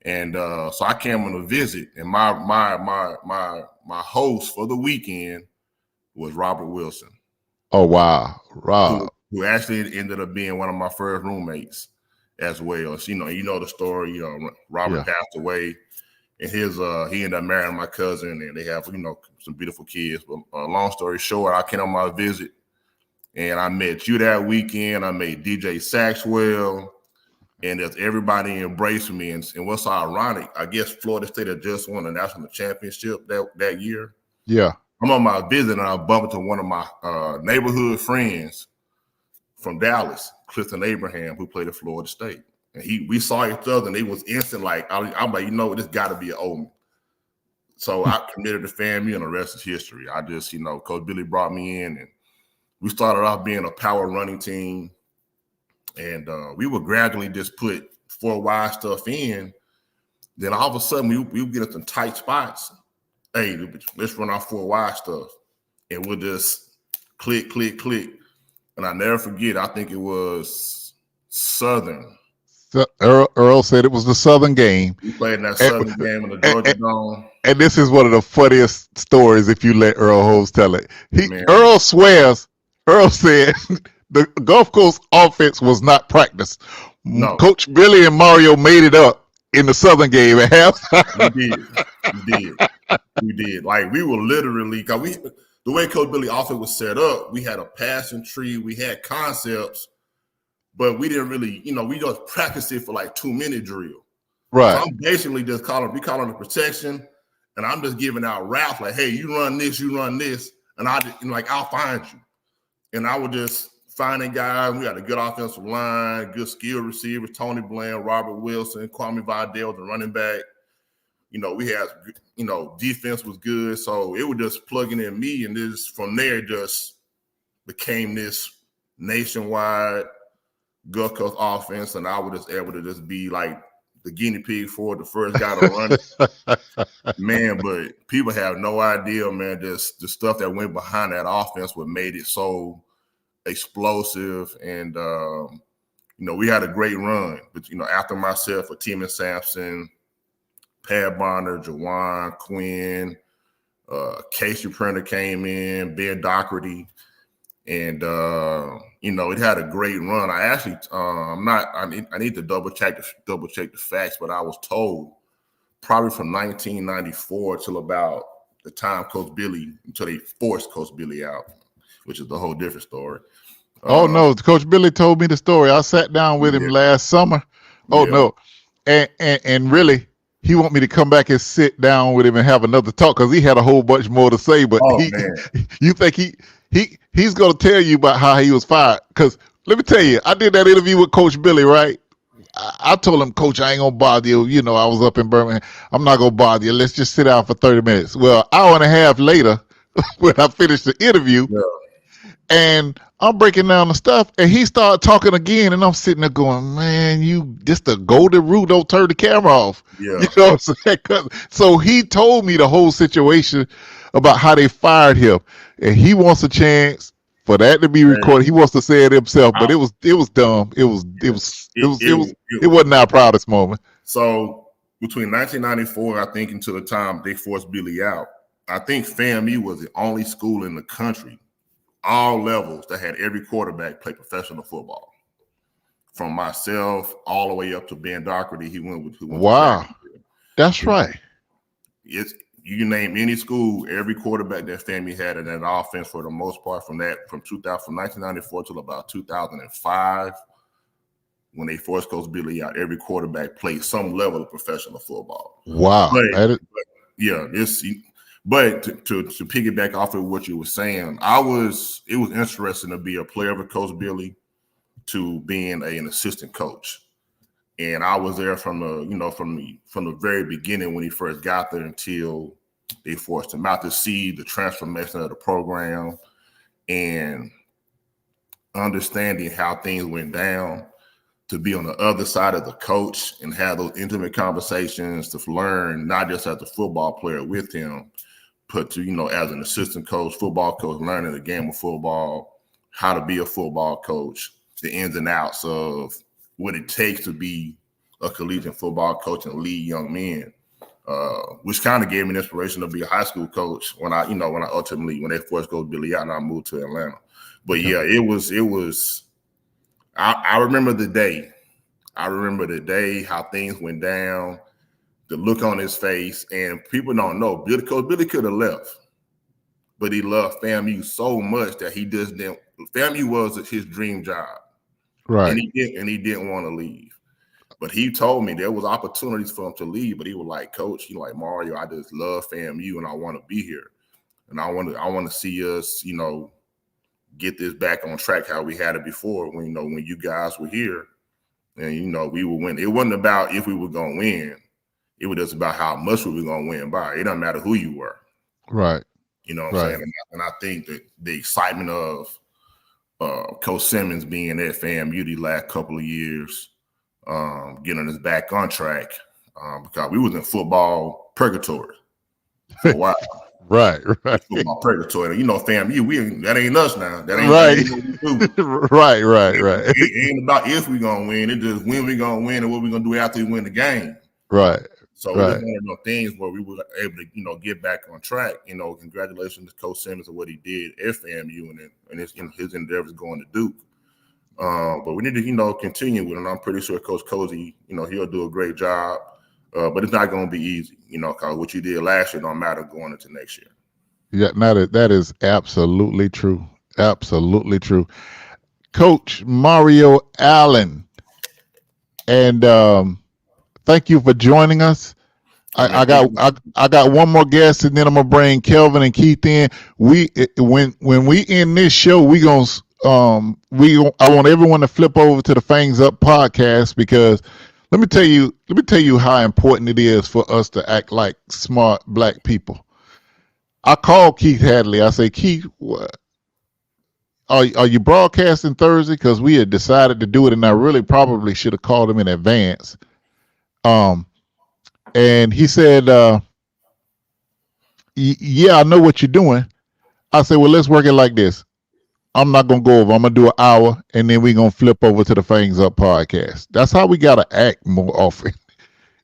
And so I came on a visit, and my host for the weekend was Robert Wilson. Oh wow, Rob, who actually ended up being one of my first roommates as well. So, you know the story. Robert passed away. And he ended up marrying my cousin, and they have, some beautiful kids. But long story short, I came on my visit, and I met you that weekend. I met DJ Saxwell, and there's everybody embraced me. And what's ironic, I guess Florida State had just won the national championship that year. Yeah. I'm on my visit, and I bumped into one of my neighborhood friends from Dallas, Clifton Abraham, who played at Florida State. And we saw each other, and it was instant. Like I'm like, this got to be an omen. So I committed to FAMU, and the rest is history. I just, Coach Billy brought me in, and we started off being a power running team, and we would gradually just put 4 wide stuff in. Then all of a sudden, we would get up in tight spots. Hey, let's run our 4 wide stuff, and we'll just click, click, click. And I never forget. I think it was Southern. Earl said it was the Southern game. We played in that Southern game in the Georgia Dome. And this is one of the funniest stories if you let Earl Holmes tell it. Earl swears, Earl said the Gulf Coast offense was not practiced. No. Coach Billy and Mario made it up in the Southern game at halftime. We did. Like we were literally, because the way Coach Billy offense was set up, we had a passing tree, we had concepts. But we didn't really, we just practiced it for like 2-minute drill. Right. So I'm basically just calling the protection, and I'm just giving out routes like, hey, you run this, and I'll find you. And I would just finding guys. We had a good offensive line, good skill receivers, Tony Bland, Robert Wilson, Kwame Vidal, the running back. We had, defense was good. So it was just plugging in me, and this from there just became this nationwide Gulf Coast offense, and I was just able to just be like the guinea pig for the first guy to run it. Man, but people have no idea, man, just the stuff that went behind that offense, what made it so explosive. And we had a great run. But after myself, Tim Sampson, Pat Bonner, Jawan, Quinn, Casey Printer came in, Ben Doherty, and it had a great run. I actually, I need to double check the facts, but I was told probably from 1994 till about the time until they forced Coach Billy out, which is a whole different story. Oh no, Coach Billy told me the story. I sat down with him last summer. Oh no, and really, he want me to come back and sit down with him and have another talk because he had a whole bunch more to say. But you think he's going to tell you about how he was fired? Because let me tell you, I did that interview with Coach Billy, right? I told him, Coach, I ain't going to bother you. I was up in Birmingham. I'm not going to bother you. Let's just sit down for 30 minutes. Well, hour and a half later, when I finished the interview, and I'm breaking down the stuff, and he started talking again, and I'm sitting there going, man, just the golden rule, don't turn the camera off. Yeah. You know what I'm saying? So he told me the whole situation about how they fired him, and he wants a chance for that to be recorded. He wants to say it himself, but it was dumb. It wasn't our proudest moment. So between 1994, I think, until the time they forced Billy out, I think FAMU was the only school in the country, all levels, that had every quarterback play professional football. From myself all the way up to Ben Doherty, he went with. Wow, that's right. You name any school, every quarterback that FAMU had in that offense for the most part from 1994 till about 2005, when they forced Coach Billy out, every quarterback played some level of professional football. Wow. But to piggyback off of what you were saying, it was interesting to be a player for Coach Billy to being an assistant coach. And I was there from the very beginning when he first got there until they forced him out, to see the transformation of the program and understanding how things went down, to be on the other side of the coach and have those intimate conversations, to learn not just as a football player with him, but to, as an assistant coach, football coach, learning the game of football, how to be a football coach, the ins and outs of what it takes to be a collegiate football coach and lead young men, which kind of gave me an inspiration to be a high school coach when when they forced Coach Billy out and I moved to Atlanta. But it was. I remember the day. How things went down, the look on his face, and people don't know. Coach Billy could have left, but he loved FAMU so much that he just didn't. FAMU was his dream job, right? And he didn't want to leave. But he told me there was opportunities for him to leave, but he was like, Coach, like, Mario, I just love FAMU and I want to be here, and I want to see us, get this back on track how we had it before, when you guys were here, and we would win. It wasn't about if we were gonna win; it was just about how much we were gonna win by. It doesn't matter who you were, right? You know what I'm saying? And I think that the excitement of Coach Simmons being at FAMU the last couple of years, getting us back on track, because we was in football purgatory for a while. Right. Football purgatory. FAMU, that ain't us now. That ain't right. Right. It ain't about if we gonna win. It's just when we gonna win and what we gonna do after we win the game. Right. So it was one of those things where we were able to, get back on track. Congratulations to Coach Simmons and what he did at FAMU and his endeavors going to Duke. But we need to, continue with it. And I'm pretty sure Coach Cozy, he'll do a great job. But it's not going to be easy, because what you did last year don't matter going into next year. Yeah, that is absolutely true. Absolutely true. Coach Mario Allen, and Thank you for joining us. Hey, man, I got appreciate it. I got one more guest, and then I'm gonna bring Kelvin and Keith in. When we end this show, I want everyone to flip over to the Fangs Up podcast, because let me tell you how important it is for us to act like smart black people. I called Keith Hadley. I say, Keith, are you broadcasting Thursday? Because we had decided to do it, and I really probably should have called him in advance. And he said, yeah, I know what you're doing. I said, well, let's work it like this. I'm not gonna go over. I'm gonna do an hour, and then we're gonna flip over to the Fangs Up podcast. That's how we gotta act more often.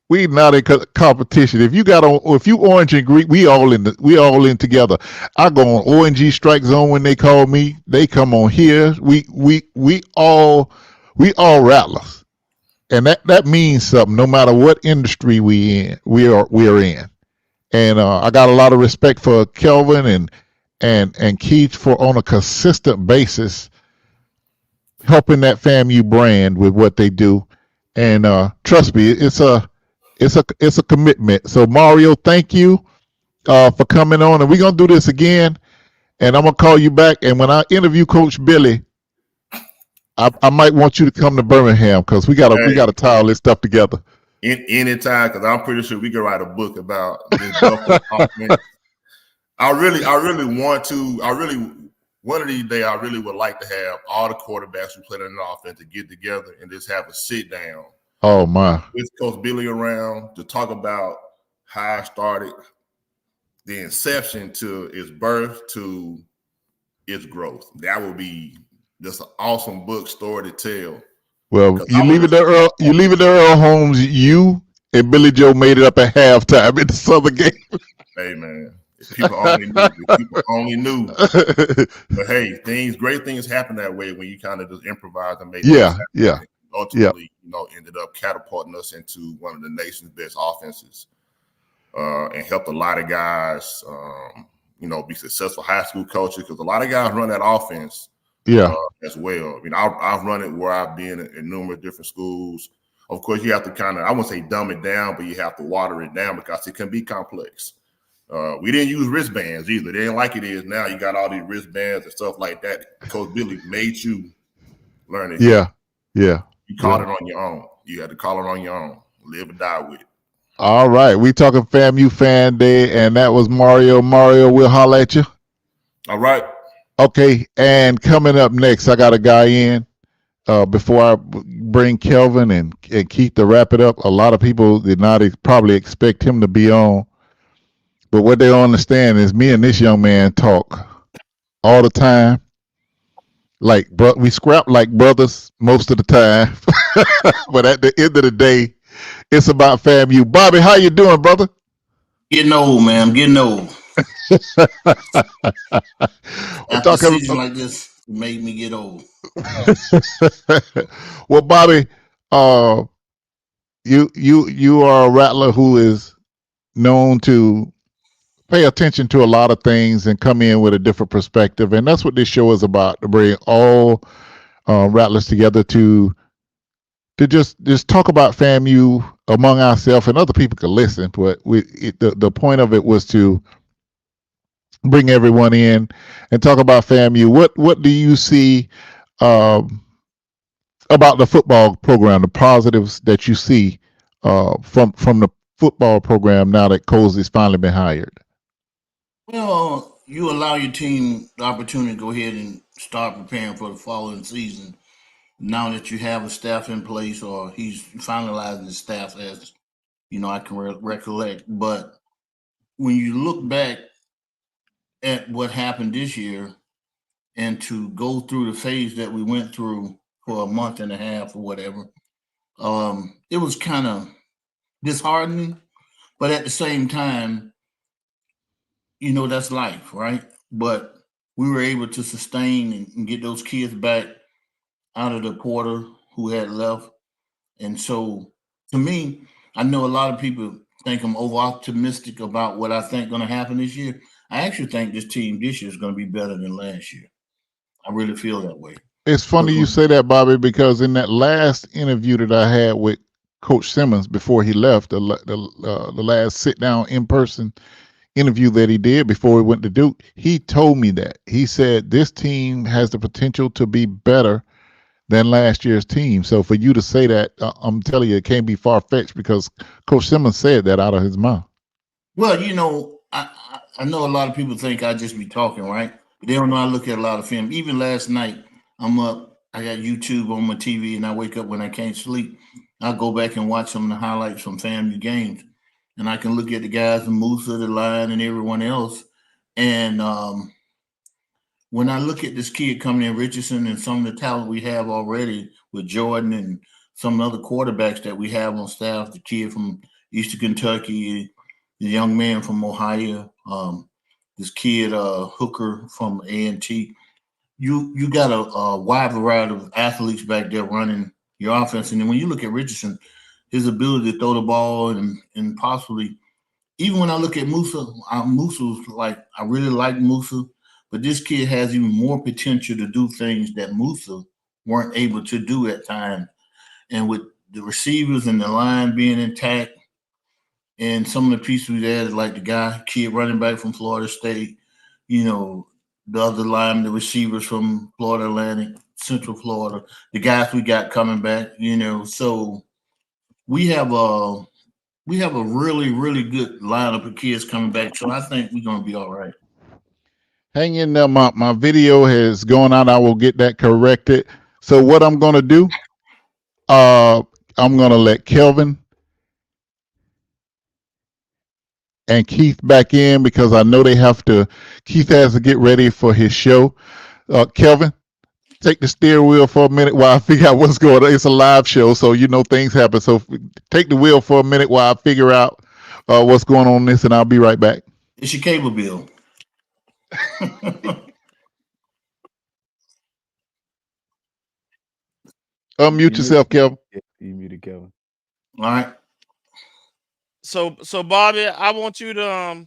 We not in competition. If you orange and green, we all in together. I go on ONG Strike Zone when they call me. They come on here. We all rattlers, and that means something. No matter what industry we are in. And I got a lot of respect for Kelvin and Keith for, on a consistent basis, helping that FAMU brand with what they do. And trust me, it's a commitment. So Mario, thank you for coming on, and we're gonna do this again. And I'm gonna call you back. And when I interview Coach Billy, I might want you to come to Birmingham, because we gotta tie all this stuff together. Anytime, because I'm pretty sure we can write a book about this Buffalo offense. I really want to. One of these days, I really would like to have all the quarterbacks who played in the offense to get together and just have a sit down. Oh my! With Coach Billy around to talk about how I started, the inception to its birth to its growth. That would be just an awesome book story to tell. Well, you leave it there, Earl Holmes. You and Billy Joe made it up at halftime in the Southern game. Hey man, if people only knew. But hey, great things happen that way when you kind of just improvise and make. Yeah. Ultimately, ended up catapulting us into one of the nation's best offenses, and helped a lot of guys, be successful high school coaches, because a lot of guys run that offense. Yeah. As well. I mean, I've run it where I've been in numerous different schools. Of course, you have to kind of, I wouldn't say dumb it down, but you have to water it down because it can be complex. We didn't use wristbands either. They ain't like it is now. You got all these wristbands and stuff like that. Coach Billy made you learn it. Yeah. You caught it on your own. You had to call it on your own. Live or die with it. All right. We talking FAMU Fan Day, and that was Mario. Mario, we'll holler at you. All right. Okay, and coming up next, I got a guy in. Before I bring Kelvin and Keith to wrap it up, a lot of people did not probably expect him to be on. But what they don't understand is me and this young man talk all the time. We scrap like brothers most of the time. But at the end of the day, it's about FAMU. Bobby, how you doing, brother? Getting old, man. I'm getting old. After a season like this, it made me get old. Well, Bobby, you are a rattler who is known to pay attention to a lot of things and come in with a different perspective, and that's what this show is about, to bring all rattlers together to just talk about FAMU among ourselves, and other people can listen. But the point of it was to bring everyone in and talk about FAMU. What do you see about the football program, the positives that you see from the football program now that Cozy's finally been hired? Well, you allow your team the opportunity to go ahead and start preparing for the following season. Now that you have a staff in place, or he's finalizing the staff, as I can recollect. But when you look back at what happened this year, and to go through the phase that we went through for a month and a half or whatever, it was kind of disheartening. But at the same time, that's life, right? But we were able to sustain and get those kids back out of the portal who had left. And so, to me, I know a lot of people think I'm over optimistic about what I think going to happen this year. I actually think this team this year is going to be better than last year. I really feel that way. It's funny you say that, Bobby, because in that last interview that I had with Coach Simmons before he left, the last sit down in person interview that he did before he went to Duke. He told me that. He said this team has the potential to be better than last year's team. So for you to say that, I'm telling you, it can't be far fetched because Coach Simmons said that out of his mouth. Well, I know a lot of people think I just be talking, right? They don't know I look at a lot of film. Even last night, I'm up. I got YouTube on my TV, and I wake up when I can't sleep. I go back and watch some of the highlights from FAMU games, and I can look at the guys and Musa, the line, and everyone else. And when I look at this kid coming in, Richardson, and some of the talent we have already with Jordan and some other quarterbacks that we have on staff, the kid from Eastern Kentucky, the young man from Ohio, this kid Hooker from A&T. You got a wide variety of athletes back there running your offense, and then when you look at Richardson, his ability to throw the ball and possibly even when I look at Musa, Musa's like I really like Musa, but this kid has even more potential to do things that Musa weren't able to do at times. And with the receivers and the line being intact, and some of the pieces we added, like the guy, kid running back from Florida State, you know, the other line, the receivers from Florida Atlantic, Central Florida, the guys we got coming back, so we have a really, really good lineup of kids coming back. So I think we're gonna be all right. Hang in there. My video has gone out. I will get that corrected. So what I'm gonna do, I'm gonna let Kelvin and Keith back in because I know they have to. Keith has to get ready for his show. Kelvin, take the steering wheel for a minute while I figure out what's going on. It's a live show, so things happen. So take the wheel for a minute while I figure out what's going on in this, and I'll be right back. It's your cable bill. Unmute yourself, Kelvin. You muted, Kelvin. All right. So Bobby, I want you to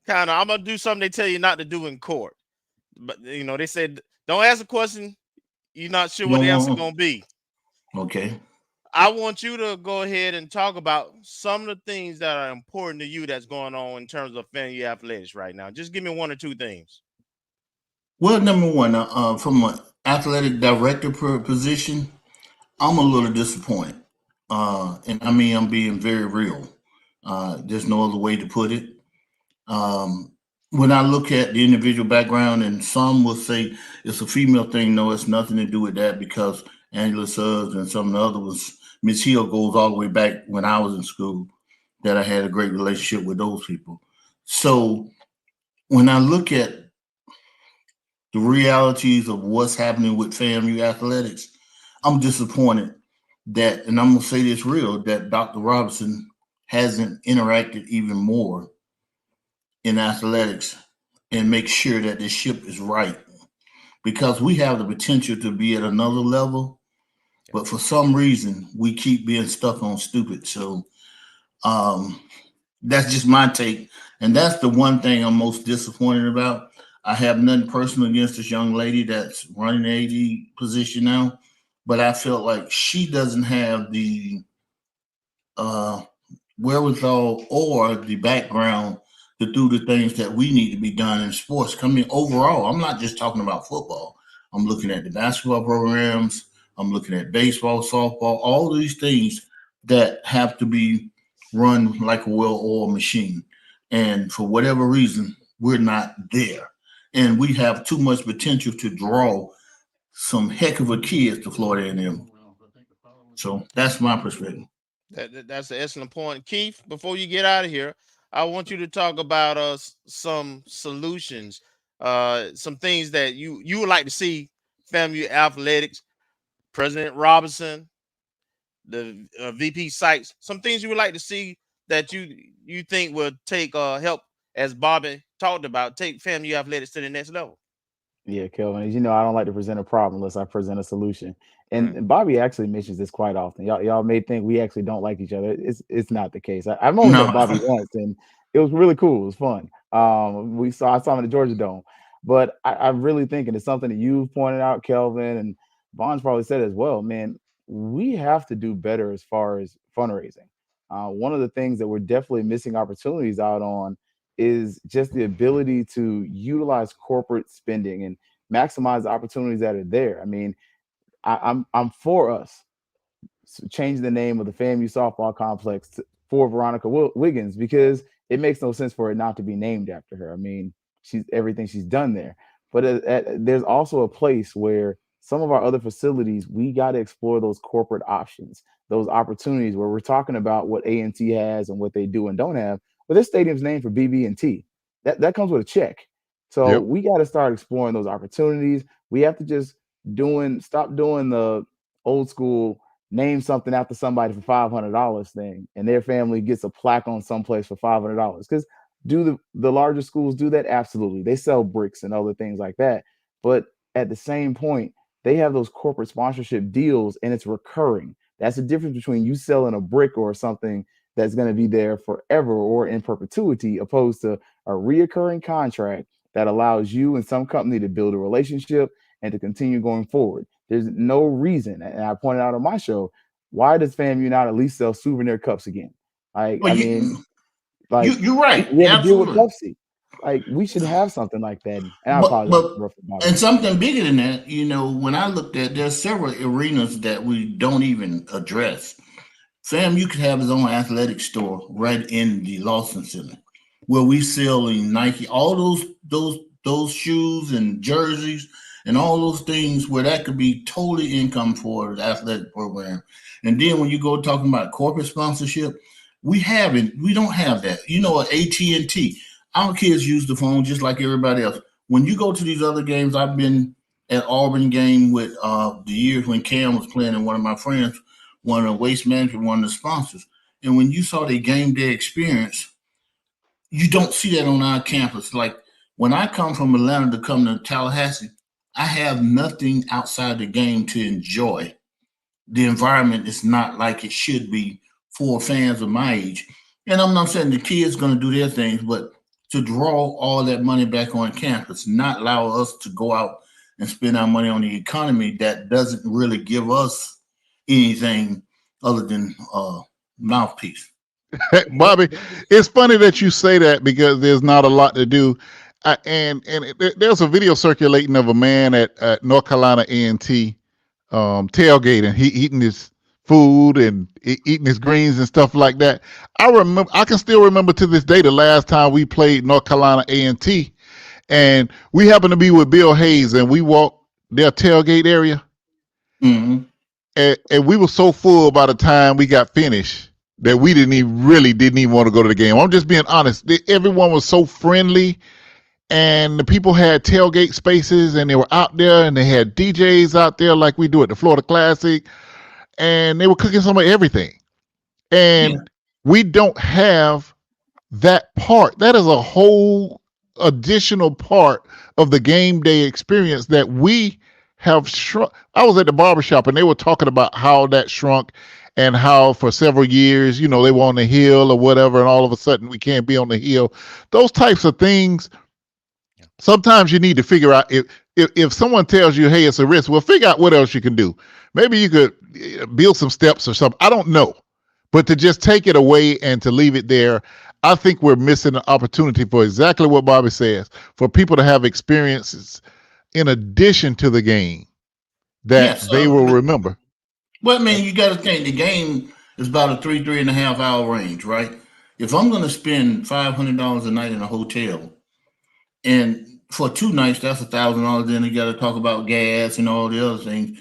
kind of. I'm gonna do something they tell you not to do in court, but they said don't ask a question you're not sure what the answer gonna be. Okay. I want you to go ahead and talk about some of the things that are important to you that's going on in terms of FAMU athletics right now. Just give me one or two things. Well, number one, from an athletic director position, I'm a little disappointed. And I mean, I'm being very real. There's no other way to put it. When I look at the individual background, and some will say it's a female thing. No, it's nothing to do with that because Angela Suggs and some of the other ones, Miss Hill goes all the way back when I was in school, that I had a great relationship with those people. So when I look at the realities of what's happening with FAMU athletics, I'm disappointed that, and I'm going to say this real, that Dr. Robinson hasn't interacted even more in athletics and make sure that the ship is right. Because we have the potential to be at another level, but for some reason we keep being stuck on stupid. So that's just my take. And that's the one thing I'm most disappointed about. I have nothing personal against this young lady that's running the AD position now, but I felt like she doesn't have the wherewithal or the background to do the things that we need to be done in sports. Coming overall, I'm not just talking about football. I'm looking at the basketball programs. I'm looking at baseball, softball, all these things that have to be run like a well-oiled machine. And for whatever reason, we're not there. And we have too much potential to draw some heck of a kids to Florida A&M. So that's my perspective. That's an excellent point. Keith, before you get out of here, I want you to talk about some solutions, some things that you would like to see FAMU athletics, President Robinson, the VP Sykes, some things you would like to see that you think will take help, as Bobby talked about, take FAMU athletics to the next level. Yeah, Kelvin, as you know, I don't like to present a problem unless I present a solution. Right. And Bobby actually mentions this quite often. Y'all may think we actually don't like each other. It's not the case. I've only met Bobby once, and it was really cool. It was fun. I saw him in the Georgia Dome. But I'm really thinking it's something that you've pointed out, Kelvin, and Vaughn's probably said as well. Man, we have to do better as far as fundraising. One of the things that we're definitely missing opportunities out on is just the ability to utilize corporate spending and maximize the opportunities that are there. I mean, I'm for us change the name of the FAMU softball complex for Veronica Wiggins, because it makes no sense for it not to be named after her. I mean, she's everything she's done there. But there's also a place where some of our other facilities, we got to explore those corporate options, those opportunities where we're talking about what A&T has and what they do and don't have. But this stadium's named for BB&T. That comes with a check. So Yep. we got to start exploring those opportunities. We have to just stop doing the old school name something after somebody for $500 thing, and their family gets a plaque on someplace for $500. Because do the larger schools do that? Absolutely. They sell bricks and other things like that. But at the same point, they have those corporate sponsorship deals and it's recurring. That's the difference between you selling a brick or something that's going to be there forever or in perpetuity, opposed to a reoccurring contract that allows you and some company to build a relationship and to continue going forward. There's no reason, and I pointed out on my show, why does FAMU not at least sell souvenir cups again? Like, Well, I mean, you're right. we have a deal with Absolutely. Pepsi. Like, we should have something like that. And I But apologize but for roughing and Bobby. something bigger than that, when I looked at, there's several arenas that we don't even address. Sam, you could have his own athletic store right in the Lawson Center, where we sell in Nike, all those shoes and jerseys and all those things, where that could be totally income for the athletic program. And then when you go talking about corporate sponsorship, we don't have that. At AT&T, our kids use the phone just like everybody else. When you go to these other games, I've been at Auburn game with the years when Cam was playing, and one of my friends, one of the Waste Management, one of the sponsors. And when you saw the game day experience, you don't see that on our campus. Like when I come from Atlanta to come to Tallahassee, I have nothing outside the game to enjoy. The environment is not like it should be for fans of my age. And I'm not saying the kids going to do their things, but to draw all that money back on campus, not allow us to go out and spend our money on the economy that doesn't really give us anything other than mouthpiece. Bobby, it's funny that you say that because there's not a lot to do. There's a video circulating of a man at North Carolina A&T tailgating. He eating his food and eating his greens and stuff like that. I can still remember to this day the last time we played North Carolina A&T, and we happened to be with Bill Hayes, and we walked their tailgate area, Mm-hmm. and we were so full by the time we got finished that we didn't even want to go to the game. I'm just being honest. Everyone was so friendly, and the people had tailgate spaces, and they were out there, and they had DJs out there like we do at the Florida Classic, and they were cooking some of everything. Yeah. And we don't have that part. That is a whole additional part of the game day experience that we have shrunk. I was at the barbershop and they were talking about how that shrunk and how for several years, they were on the hill or whatever, and all of a sudden we can't be on the hill. Those types of things, sometimes you need to figure out if someone tells you, hey, it's a risk, well, figure out what else you can do. Maybe you could build some steps or something. I don't know. But to just take it away and to leave it there, I think we're missing an opportunity for exactly what Bobby says, for people to have experiences in addition to the game that Yes. they will remember. Well, I mean, you got to think the game is about a 3.5 hour range, right? If I'm going to spend $500 a night in a hotel, and for 2 nights, that's $1,000. Then you got to talk about gas and all the other things.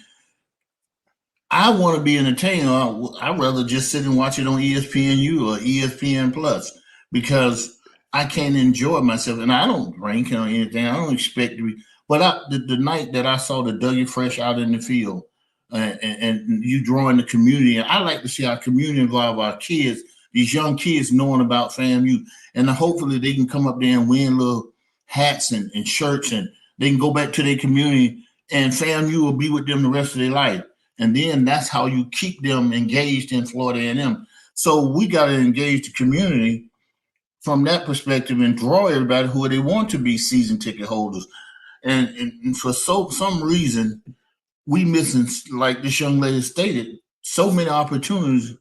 I want to be entertained. I'd rather just sit and watch it on ESPNU or ESPN Plus, because I can enjoy myself. And I don't drink or anything. I don't expect to be. But the night that I saw the Dougie Fresh out in the field, and you drawing the community, and I like to see our community involve our kids, these young kids knowing about FAMU, and hopefully they can come up there and win little hats and shirts, and they can go back to their community, and FAMU will be with them the rest of their life. And then that's how you keep them engaged in Florida A&M. So we got to engage the community from that perspective and draw everybody who they want to be season ticket holders. And for some reason, we missing, like this young lady stated, so many opportunities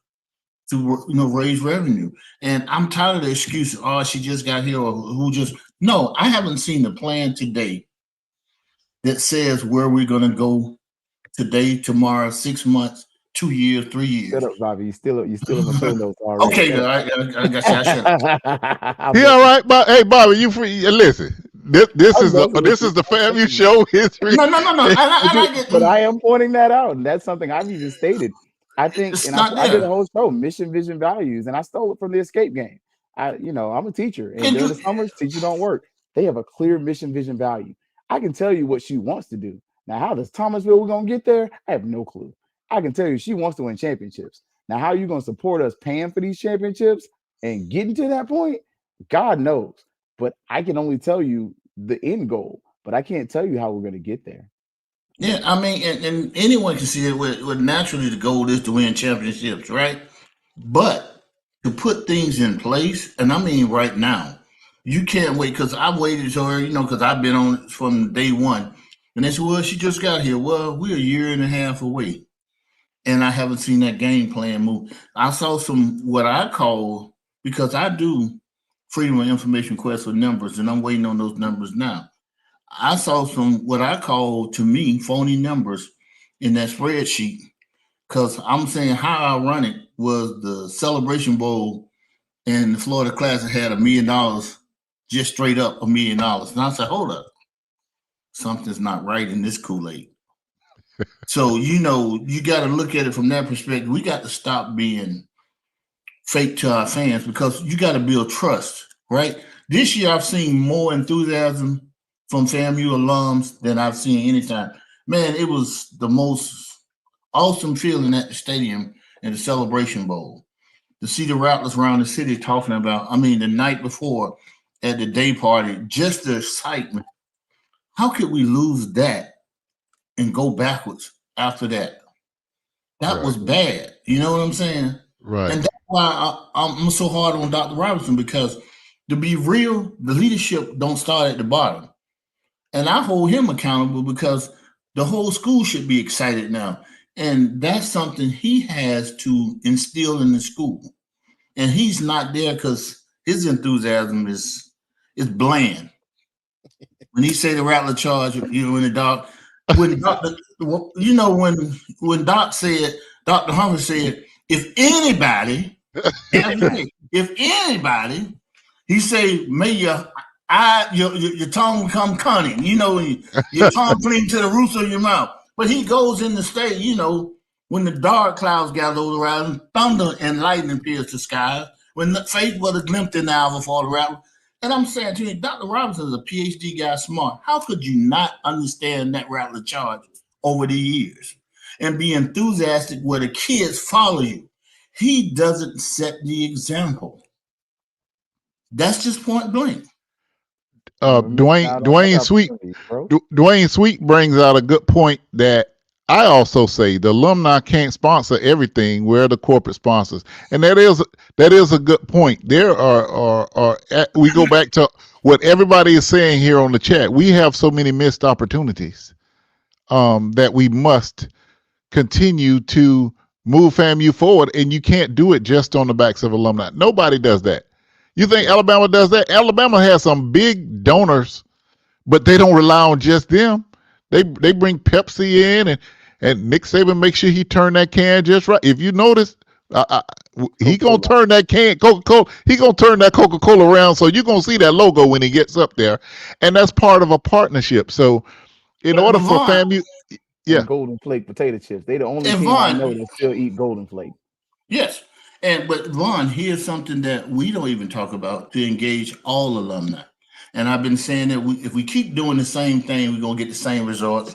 to raise revenue. And I'm tired of the excuses. Oh, she just got here, or who just no. I haven't seen the plan today that says where we're going to go today, tomorrow, 6 months, 2 years, 3 years. Shut up, Bobby. You still in my show notes already. Okay, I guess I shut up. He all right, but hey, Bobby, you free? Listen, this is the FAMU show history. No. I get But I am pointing that out, and that's something I've even stated. I think, it's and not I did a there. whole show, mission, vision, values, and I stole it from the Escape game. I'm a teacher, and Can during you- the summers, teachers don't work. They have a clear mission, vision, value. I can tell you what she wants to do. Now, how does Thomasville we're gonna get there? I have no clue. I can tell you she wants to win championships. Now, how are you gonna support us paying for these championships and getting to that point? God knows. But I can only tell you the end goal, but I can't tell you how we're gonna get there. Yeah, I mean, and anyone can see it. With naturally, the goal is to win championships, right? But to put things in place, and I mean right now, you can't wait because I waited till her, because I've been on it from day one. And they said, well, she just got here. Well, we're a year and a half away. And I haven't seen that game plan move. I saw some, what I call, because I do Freedom of Information Quest for numbers, and I'm waiting on those numbers now. I saw some, what I call, to me, phony numbers in that spreadsheet. Because I'm saying how ironic was the Celebration Bowl and the Florida Classic had $1 million, just straight up $1 million. And I said, hold up, something's not right in this Kool-Aid. So, you got to look at it from that perspective. We got to stop being fake to our fans because you got to build trust, right? This year, I've seen more enthusiasm from FAMU alums than I've seen anytime. Man, it was the most awesome feeling at the stadium in the Celebration Bowl to see the Rattlers around the city talking about, the night before at the day party, just the excitement. How could we lose that and go backwards after that? That was bad. You know what I'm saying? Right. And that's why I'm so hard on Dr. Robinson, because to be real, the leadership don't start at the bottom. And I hold him accountable because the whole school should be excited now. And that's something he has to instill in the school. And he's not there because his enthusiasm is bland. When he say the Rattler charge, in the dark, when Dr. when Dr. Humphrey said, if anybody, he say, may your tongue become cunning, your tongue cling to the roof of your mouth. But he goes in the state, when the dark clouds gather around, thunder and lightning pierce the sky, when the faith was a glimpse in the hour before the Rattler. And I'm saying to you, Dr. Robinson is a PhD guy, smart. How could you not understand that Rattler charge over the years and be enthusiastic where the kids follow you? He doesn't set the example. That's just point blank. Dwayne Sweet brings out a good point that I also say the alumni can't sponsor everything. We're the corporate sponsors, and that is a good point. There we go back to what everybody is saying here on the chat. We have so many missed opportunities that we must continue to move FAMU forward, and you can't do it just on the backs of alumni. Nobody does that. You think Alabama does that? Alabama has some big donors, but they don't rely on just them. They bring Pepsi in, and Nick Saban makes sure he turn that can just right. If you notice, he gonna turn that can Coca-Cola. He gonna turn that Coca-Cola around, so you're gonna see that logo when he gets up there, and that's part of a partnership. So, in order for FAMU, Golden Flake potato chips. They the only team I know that still eat Golden Flake. Yes. But Vaughn, here's something that we don't even talk about to engage all alumni. And I've been saying that if we keep doing the same thing, we're gonna get the same results.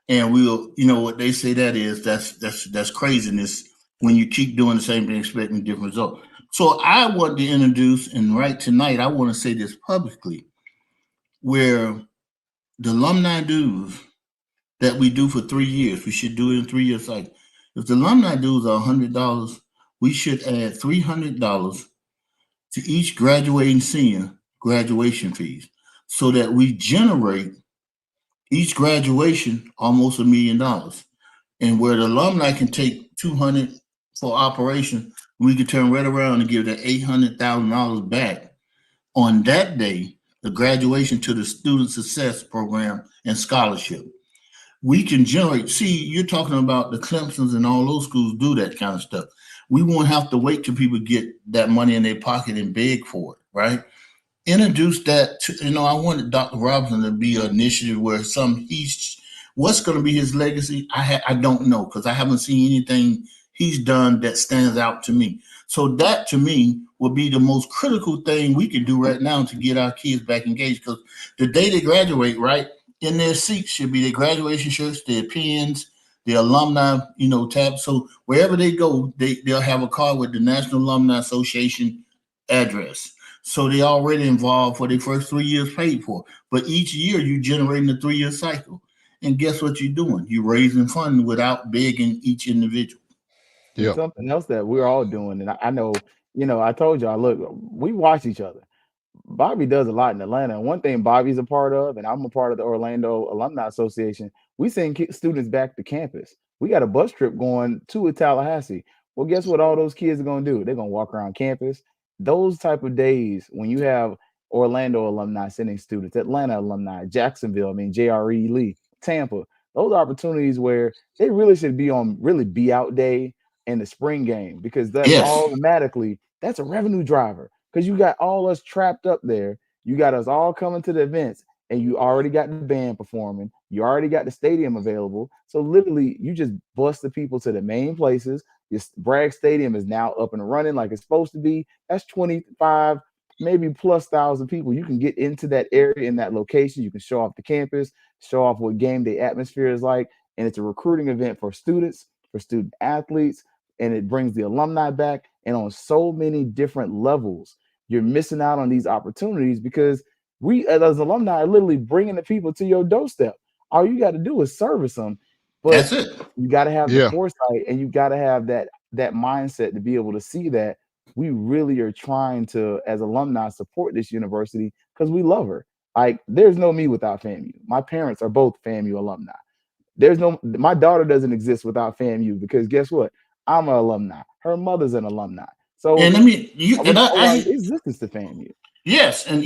And we'll, what they say that's craziness when you keep doing the same thing, expecting a different result. So I want to introduce, and right tonight, I want to say this publicly, where the alumni dues that we do for 3 years, we should do it in 3 year cycle. If the alumni dues are $100, we should add $300 to each graduating senior graduation fees so that we generate each graduation almost $1 million. and where the alumni can take 200 for operation, we can turn right around and give that $800,000 back on that day, the graduation to the student success program and scholarship. We can generate. See, you're talking about the Clemsons and all those schools do that kind of stuff. We won't have to wait till people get that money in their pocket and beg for it, right? Introduce that to, I wanted Dr. Robinson to be an initiative where what's going to be his legacy? I don't know, because I haven't seen anything he's done that stands out to me. So that to me would be the most critical thing we could do right now to get our kids back engaged, because the day they graduate, right, in their seats should be their graduation shirts, their pins, their alumni, tabs. So wherever they go, they'll have a card with the National Alumni Association address. So they already involved for their first 3 years paid for. But each year you're generating a 3-year cycle. And guess what you're doing? You're raising funds without begging each individual. And Yep. something else that we're all doing, and I know, I told y'all, look, we watch each other. Bobby does a lot in Atlanta. And one thing Bobby's a part of, and I'm a part of the Orlando Alumni Association, we send students back to campus. We got a bus trip going to Tallahassee. Well, guess what all those kids are going to do? They're going to walk around campus. Those type of days when you have Orlando alumni sending students, Atlanta alumni, Jacksonville, JRE Lee, Tampa, those opportunities where they really should be on really be out day in the spring game, because that's Yes. automatically, that's a revenue driver. Because you got all us trapped up there. You got us all coming to the events, and you already got the band performing. You already got the stadium available. So literally, you just bust the people to the main places. This Bragg Stadium is now up and running like it's supposed to be. That's 25, maybe plus 1,000 people. You can get into that area in that location. You can show off the campus, show off what game day atmosphere is like. And it's a recruiting event for students, for student athletes, and it brings the alumni back. And on so many different levels, you're missing out on these opportunities because we, as alumni, are literally bringing the people to your doorstep. All you got to do is service them. But That's it. you got to have Yeah. the foresight, and you got to have that mindset to be able to see that we really are trying to, as alumni, support this university because we love her. Like, there's no me without FAMU. My parents are both FAMU alumni. My daughter doesn't exist without FAMU, because guess what? I'm an alumni. Her mother's an alumni. So And I existence to FAMU. Yes, and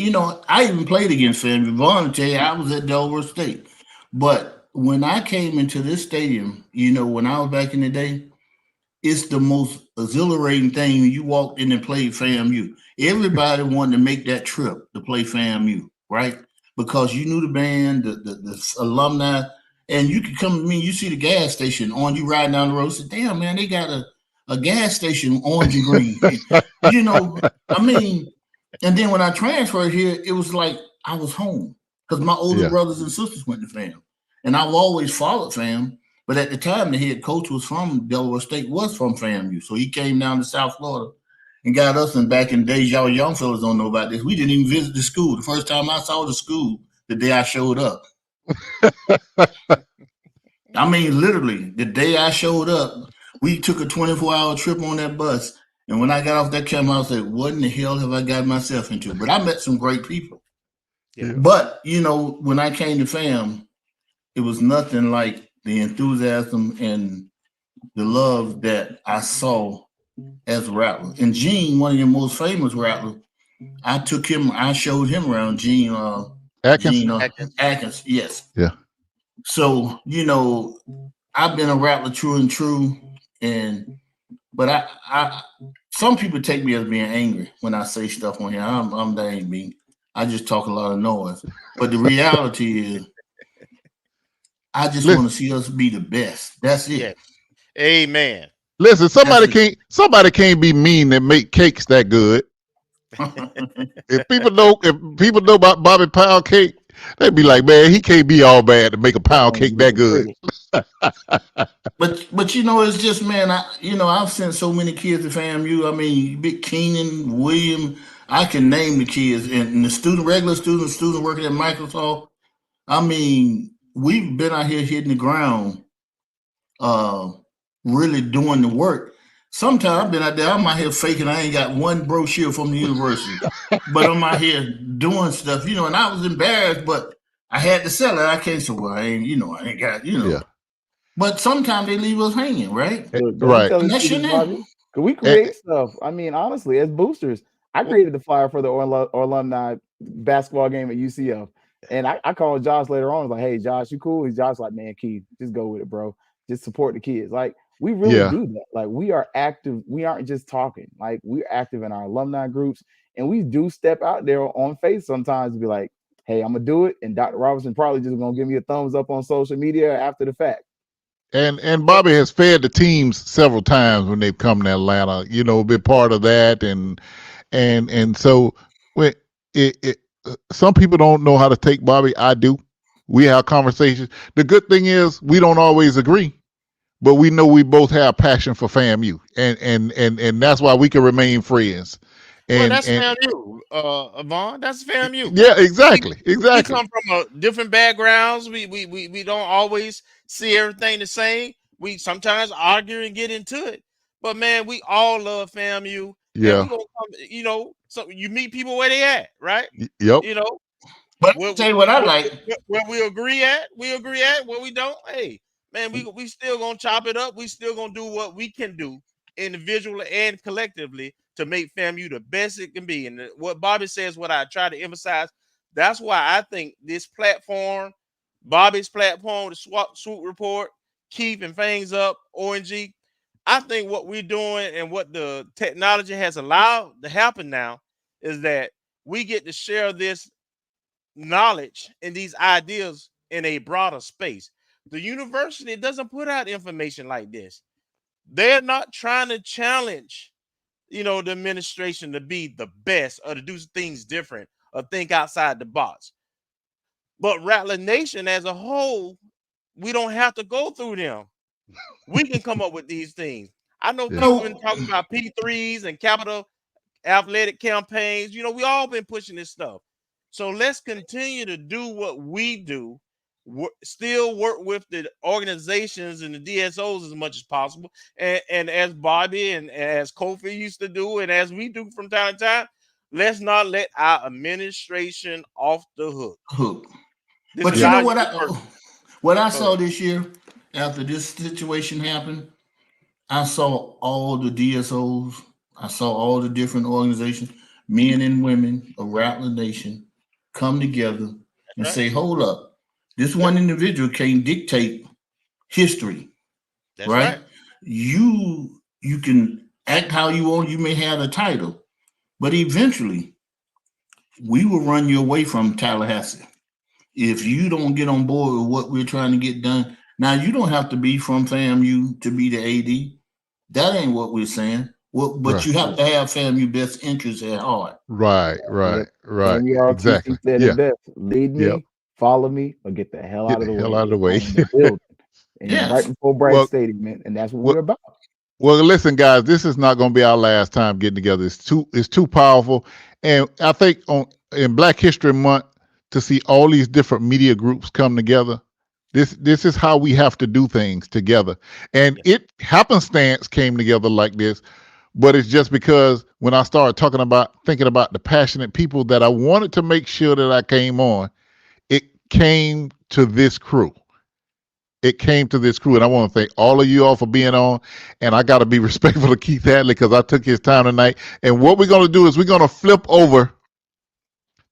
I even played against FAMU. Vaughn, tell you, I was at Delaware State. But when I came into this stadium, when I was back in the day, it's the most exhilarating thing when you walked in and played FAMU. Everybody wanted to make that trip to play FAMU, right? Because you knew the band, the alumni, and you could come to me, you see the gas station on you riding down the road, say, damn, man, they got a gas station, orange and green. And then when I transferred here, it was like I was home because my older brothers and sisters went to FAM. And I've always followed FAM. But at the time, the head coach was from Delaware State, was from FAMU. So he came down to South Florida and got us. And back in the days, y'all young fellas don't know about this. We didn't even visit the school. The first time I saw the school, the day I showed up. Literally, the day I showed up, we took a 24-hour trip on that bus. And when I got off that camera, I said, what in the hell have I got myself into? But I met some great people. Yeah. But, when I came to FAM, it was nothing like the enthusiasm and the love that I saw as a rattler. And Gene, one of your most famous rattlers, I showed him around, Gene Atkins, yes. Yeah. So, I've been a rattler true and true. But I some people take me as being angry when I say stuff on here. I'm that ain't me. I just talk a lot of noise. But the reality is, I just want to see us be the best. That's it. Yeah. Amen. Listen, somebody can't be mean and make cakes that good. If people know about Bobby Pound Cake, they'd be like, man, he can't be all bad to make a pound cake that good. But it's just, man, I've sent so many kids to FAMU. Big Keenan, William, I can name the kids, and the regular students working at Microsoft. We've been out here hitting the ground, really doing the work. Sometimes I've been out there, I'm out here faking. I ain't got one brochure from the university, but I'm out here doing stuff, and I was embarrassed, but I had to sell it. I can't say, well, I ain't got. Yeah. But sometimes they leave us hanging, right? Look, don't be Right. telling And that secrets, shouldn't happen. Bobby. Cause we Eh, create stuff. I mean, honestly, as boosters, I Well, created the flyer for the alumni basketball game at UCF. And I called Josh later on. I was like, hey, Josh, you cool? He's Josh like, man, Keith, just go with it, bro. Just support the kids. Like, we really yeah. do that. Like, we are active. We aren't just talking. Like, we're active in our alumni groups. And we do step out there on faith sometimes to be like, hey, I'm gonna do it. And Dr. Robertson probably just gonna give me a thumbs up on social media after the fact. And well, Bobby has fed the teams several times when they've come to Atlanta, been part of that. And so when some people don't know how to take Bobby. I do. We have conversations. The good thing is we don't always agree, but we know we both have passion for FAMU, and that's why we can remain friends. well, And that's FAMU, Vaughn. That's FAMU. yeah, We exactly, we exactly. come from different backgrounds. We don't always see everything the same. We sometimes argue and get into it. But man, we all love FAMU, and we Yeah. gonna come. So you meet people where they at, right? Yep. You know, But where, I'll tell you what I like. where we agree at, we agree at. Where we don't, hey, man, we still gonna chop it up. We still gonna do what we can do individually and collectively to make FAMU the best it can be. And what Bobby says, what I try to emphasize, that's why I think this platform, Bobby's platform, the swoop report, keeping things up, ONG. I think what we're doing and what the technology has allowed to happen now is that we get to share this knowledge and these ideas in a broader space. The university doesn't put out information like this. They're not trying to challenge, the administration to be the best or to do things different or think outside the box. But Rattler Nation as a whole, we don't have to go through them. We can come up with these things. I know Yeah. people been talking about P3s and capital athletic campaigns. We all been pushing this stuff. So let's continue to do what we do. Still work with the organizations and the DSOs as much as possible. And as Bobby and as Kofi used to do, and as we do from time to time, let's not let our administration off the hook. Hook. This But is you Yeah. know our what university. I Go saw ahead. this year after this situation happened? I saw all the DSOs. I saw all the different organizations, men and women of Rattler Nation, come together That's and right. say, "Hold up, this Yep. one individual can't dictate history, That's right? right. You can act how you want. You may have a title, but eventually, we will run you away from Tallahassee if you don't get on board with what we're trying to get done. Now, you don't have to be from FAMU to be the AD. That ain't what we're saying. Well, but Right. you have to have FAMU best interests at heart. Right. Yep. Right. Right. Family Exactly. ROTC said Yeah. it best. Lead Yep. me, follow me, or get the hell Get out the of the hell way. out of the We way. own the building. And right Yes. before Bragg well, Stadium, man. And that's what well, we're about. well, listen, guys, this is not going to be our last time getting together. It's too powerful, and I think in Black History Month to see all these different media groups come together. This is how we have to do things together, and Yes. it happenstance came together like this. But it's just because when I started thinking about the passionate people that I wanted to make sure that I came on, it came to this crew. It came to this crew, and I want to thank all of you all for being on. And I got to be respectful of Keith Hadley because I took his time tonight. And what we're going to do is we're going to flip over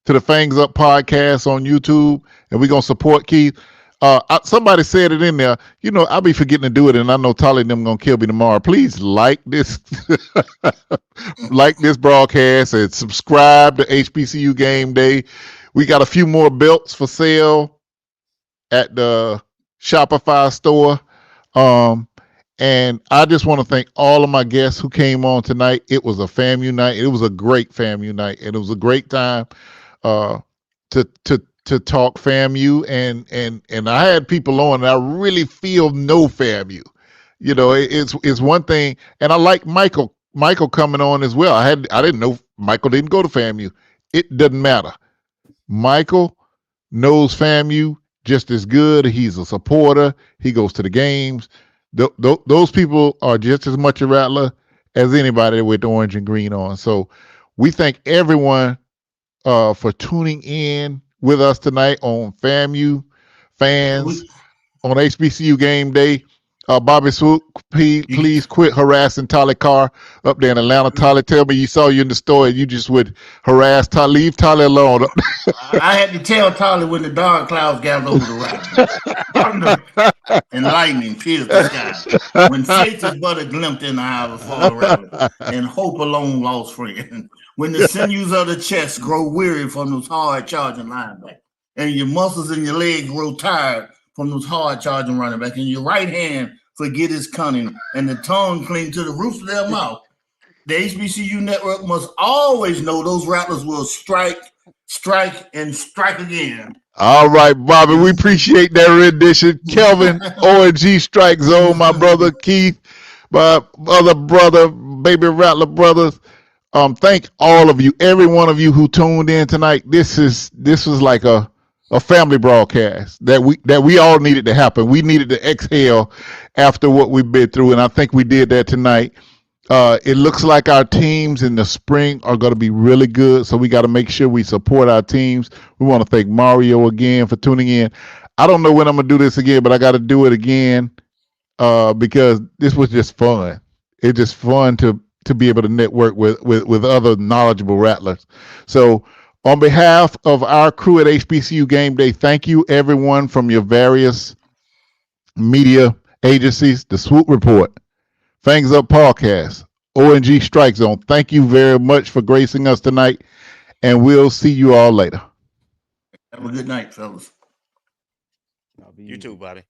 to the Fangs Up podcast on YouTube, and we're going to support Keith. Somebody said it in there. I'll be forgetting to do it, and I know Tolly and them going to kill me tomorrow. Please like this, like this broadcast, and subscribe to HBCU Gameday. We got a few more belts for sale at the Shopify store. And I just want to thank all of my guests who came on tonight. It was a FAMU night. It was a great FAMU night, and it was a great time to talk FAMU. And I had people on, and I really feel no FAMU. It's one thing, and I like Michael coming on as well. I didn't know Michael didn't go to FAMU. It doesn't matter. Michael knows FAMU just as good. He's a supporter. He goes to the games. Those people are just as much a Rattler as anybody with orange and green on. So we thank everyone for tuning in with us tonight on FAMU Fans We, on HBCU Game Day. Bobby Swoop, please quit harassing Tolly Carr up there in Atlanta. Tolly, tell me you saw you in the store and you just would harass Tolly. Leave Tolly alone. I had to tell Tolly when the dark clouds gathered over the Raptors. Thunder and lightning pierced the sky. When faith is but a glimpse in the eye of a fallen rattler, and hope alone lost friend. When the sinews of the chest grow weary from those hard charging linebackers, and your muscles in your legs grow tired from those hard charging running back, and your right hand forget its cunning, and the tongue cling to the roof of their mouth. The HBCU network must always know those rattlers will strike, and strike again. All right, Bobby, we appreciate that rendition. Kelvin, ONG Strike Zone, my brother Keith, my other brother, Baby Rattler brothers. Thank all of you, every one of you who tuned in tonight. This was like a family broadcast that we all needed to happen. We needed to exhale after what we've been through, and I think we did that tonight. It looks like our teams in the spring are going to be really good, so we got to make sure we support our teams. We want to thank Mario again for tuning in. I don't know when I'm going to do this again, but I got to do it again because this was just fun. It's just fun to be able to network with other knowledgeable rattlers. So on behalf of our crew at HBCU Game Day, thank you everyone from your various media agencies, the Swoop Report, Fangs Up Podcast, ONG Strike Zone. Thank you very much for gracing us tonight, and we'll see you all later. Have a good night, fellas. You too, buddy.